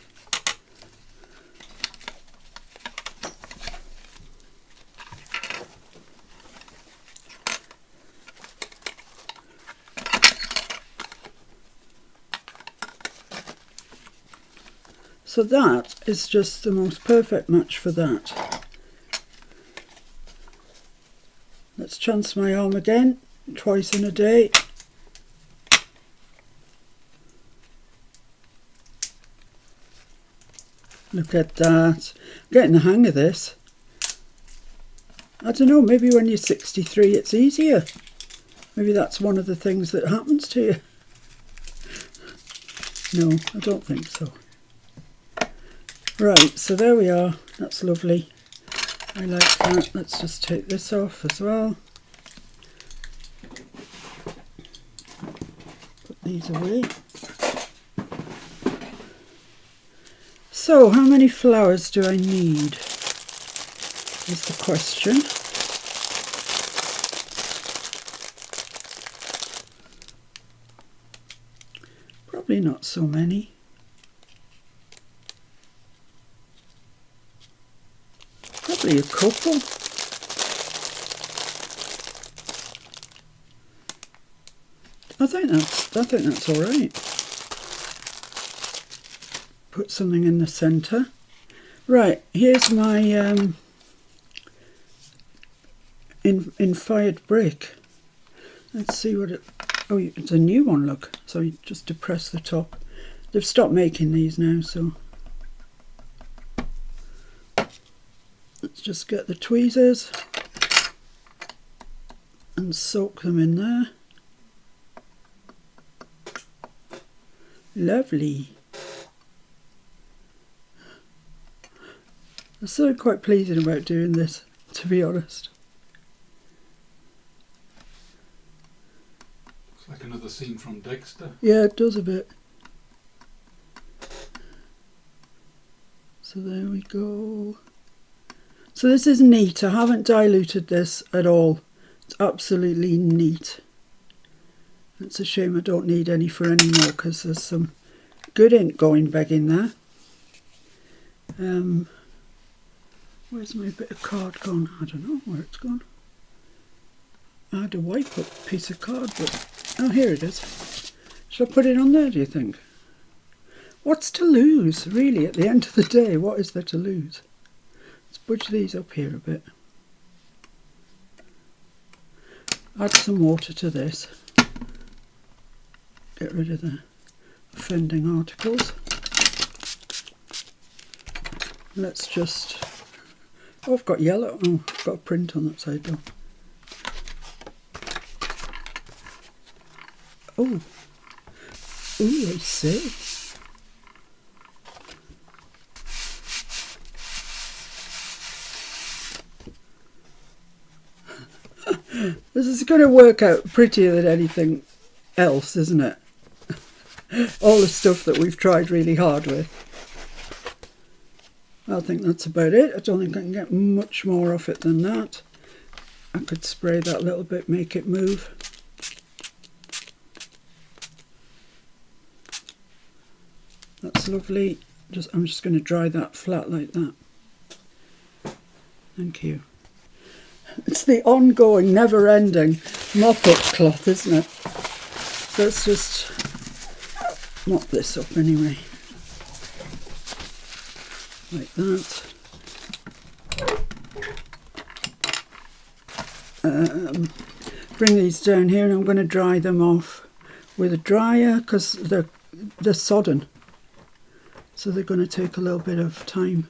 So that is just the most perfect match for that. Let's chance my arm again, twice in a day. Look at that. I'm getting the hang of this. I don't know, maybe when you're 63 it's easier. Maybe that's one of the things that happens to you. No, I don't think so. Right, so there we are. That's lovely. I like that. Let's just take this off as well. Put these away. So, how many flowers do I need? Is the question. Probably not so many. Probably a couple. I think that's all right. Put something in the centre. Right, here's my in fired brick. Let's see what it... Oh, it's a new one, look. So just depress the top. They've stopped making these now, so... Let's just get the tweezers and soak them in there. Lovely. I'm still quite pleased about doing this, to be honest. It's like another scene from Dexter. Yeah, it does a bit. So there we go. So this is neat. I haven't diluted this at all. It's absolutely neat. It's a shame I don't need any for any more because there's some good ink going back in there. Where's my bit of card gone? I don't know where it's gone. I had a wipe up piece of card, but oh, here it is. Should I put it on there, do you think? What's to lose, really, at the end of the day? What is there to lose? Let's budge these up here a bit. Add some water to this. Get rid of the offending articles. Let's just... Oh, I've got yellow. Oh, I've got a print on that side though. Oh. Ooh, I see. This is going to work out prettier than anything else, isn't it? All the stuff that we've tried really hard with. I think that's about it. I don't think I can get much more off it than that. I could spray that a little bit, make it move. That's lovely. I'm just going to dry that flat like that. Thank you. It's the ongoing, never-ending mop-up cloth, isn't it? Let's just mop this up anyway. Like that. Bring these down here and I'm going to dry them off with a dryer because they're sodden. So they're going to take a little bit of time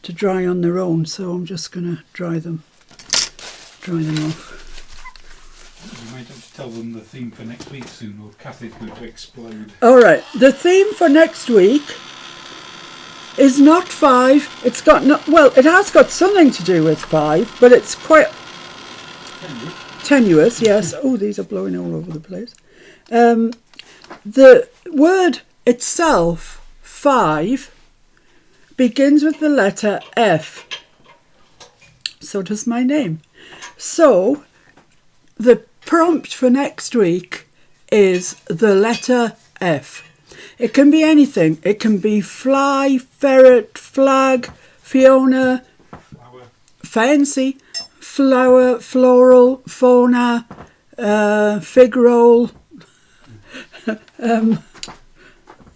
to dry on their own. So I'm just going to dry them off. You might have to tell them the theme for next week soon, or Kathy's going to explode. All right, the theme for next week is not 5. It's got well, it has got something to do with 5, but it's quite tenuous. Yes. Oh, these are blowing all over the place. The word itself, 5, begins with the letter F. So does my name. So the prompt for next week is the letter F. It can be anything. It can be fly, ferret, flag, Fiona, Flower. Fancy, flower, floral, fauna, fig roll,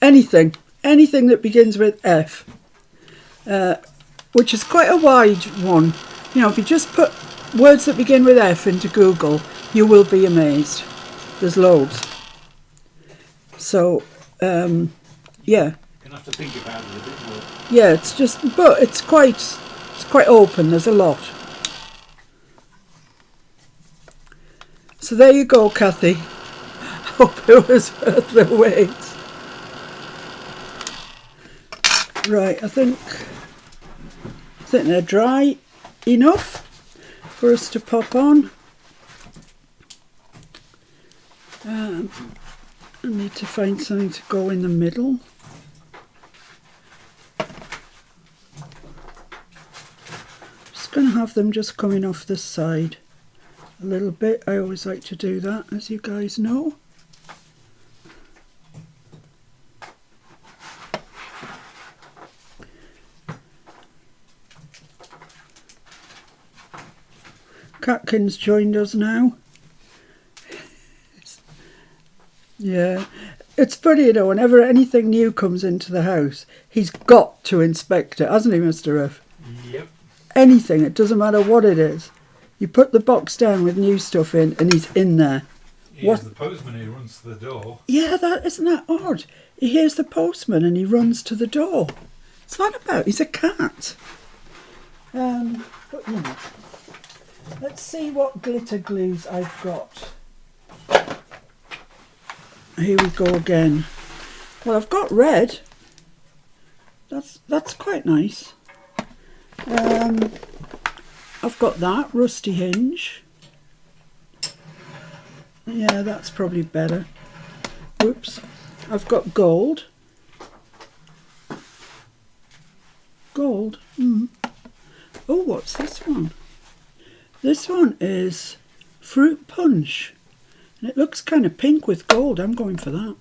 anything that begins with F, which is quite a wide one. You know, if you just put words that begin with F into Google, you will be amazed. There's loads. So, yeah. You're going to have to think about it a bit more. Yeah, it's just, but it's quite open. There's a lot. So there you go, Kathy. Hope it was worth the wait. Right, I think they're dry enough for us to pop on. I need to find something to go in the middle. Just going to have them just coming off the side a little bit. I always like to do that, as you guys know. Catkin's joined us now. Yeah, it's funny, you know, whenever anything new comes into the house, he's got to inspect it, hasn't he, Mr. F? Yep. Anything, it doesn't matter what it is. You put the box down with new stuff in and he's in there. He hears the postman who runs to the door. Yeah, isn't that odd? He hears the postman and he runs to the door. What's that about? He's a cat. But you know, let's see what glitter glues I've got. Here we go again. Well, I've got red. That's quite nice. I've got that rusty hinge. Yeah, that's probably better. Whoops. I've got gold. Gold? Oh, what's this one? This one is fruit punch. And it looks kind of pink with gold. I'm going for that.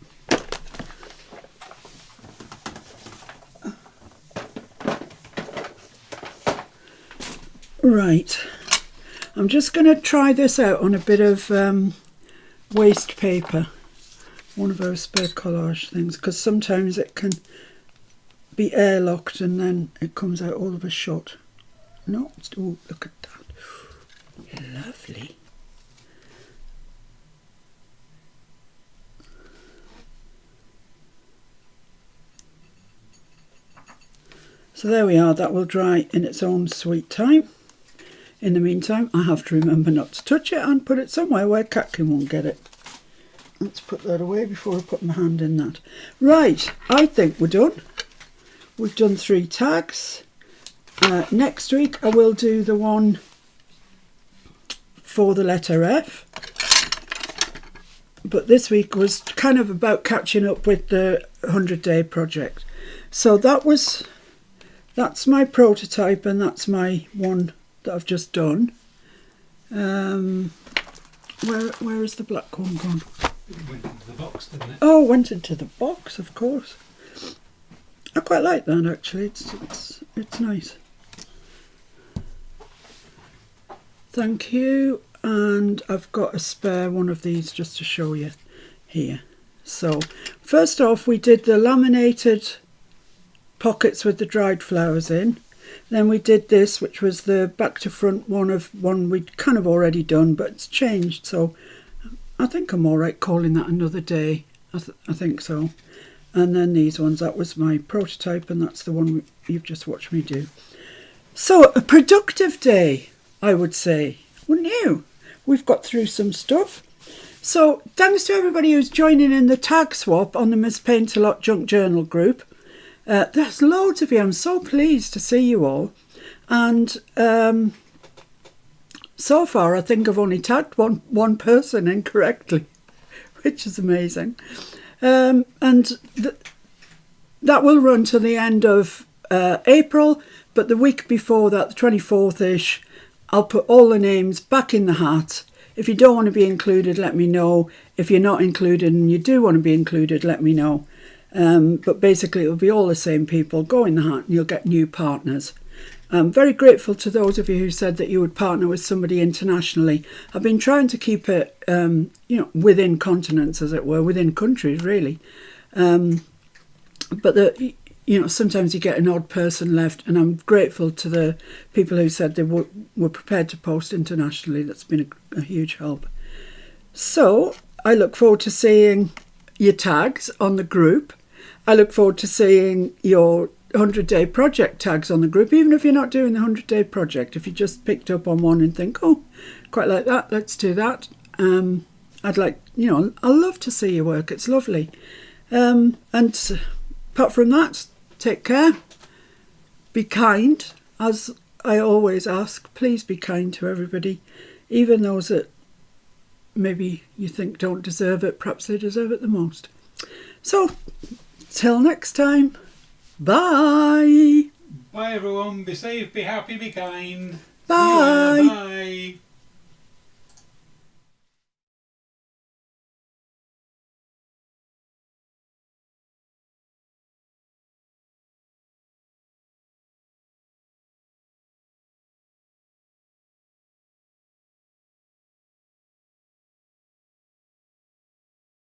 Right. I'm just going to try this out on a bit of waste paper. One of those spare collage things. Because sometimes it can be airlocked and then it comes out all of a shot. No, oh, look at that. Lovely. So there we are, that will dry in its own sweet time. In the meantime, I have to remember not to touch it and put it somewhere where Catkin won't get it. Let's put that away before I put my hand in that. Right, I think we're done. We've done 3 tags. Next week I will do the one for the letter F. But this week was kind of about catching up with the 100-day project. So that's my prototype and that's my one that I've just done. Where is the black one gone? It went into the box, didn't it? Oh, went into the box, of course. I quite like that actually. It's nice. Thank you. And I've got a spare one of these just to show you here. So first off, we did the laminated pockets with the dried flowers in. Then we did this, which was the back to front one we'd kind of already done, but it's changed. So I think I'm all right calling that another day. I think so. And then these ones, that was my prototype, and that's the one you've just watched me do. So a productive day, I would say, wouldn't you? We've got through some stuff. So thanks to everybody who's joining in the tag swap on the Miss Paint a Lot Junk Journal group. There's loads of you. I'm so pleased to see you all. And so far, I think I've only tagged one person incorrectly, which is amazing. And that will run to the end of April. But the week before that, the 24th-ish, I'll put all the names back in the hat. If you don't want to be included, let me know. If you're not included and you do want to be included, let me know. But basically it'll be all the same people. Go in the hat and you'll get new partners. I'm very grateful to those of you who said that you would partner with somebody internationally. I've been trying to keep it within continents, as it were, within countries really. But sometimes you get an odd person left, and I'm grateful to the people who said they were prepared to post internationally. That's been a huge help. So I look forward to seeing your tags on the group. I look forward to seeing your 100-day project tags on the group, even if you're not doing the 100-day project. If you just picked up on one and think, oh, quite like that, let's do that. I'd like, I love to see your work. It's lovely. And apart from that, take care. Be kind. As I always ask, please be kind to everybody, even those that maybe you think don't deserve it. Perhaps they deserve it the most. So, till next time, bye. Bye everyone, be safe, be happy, be kind. Bye. See you later. Bye.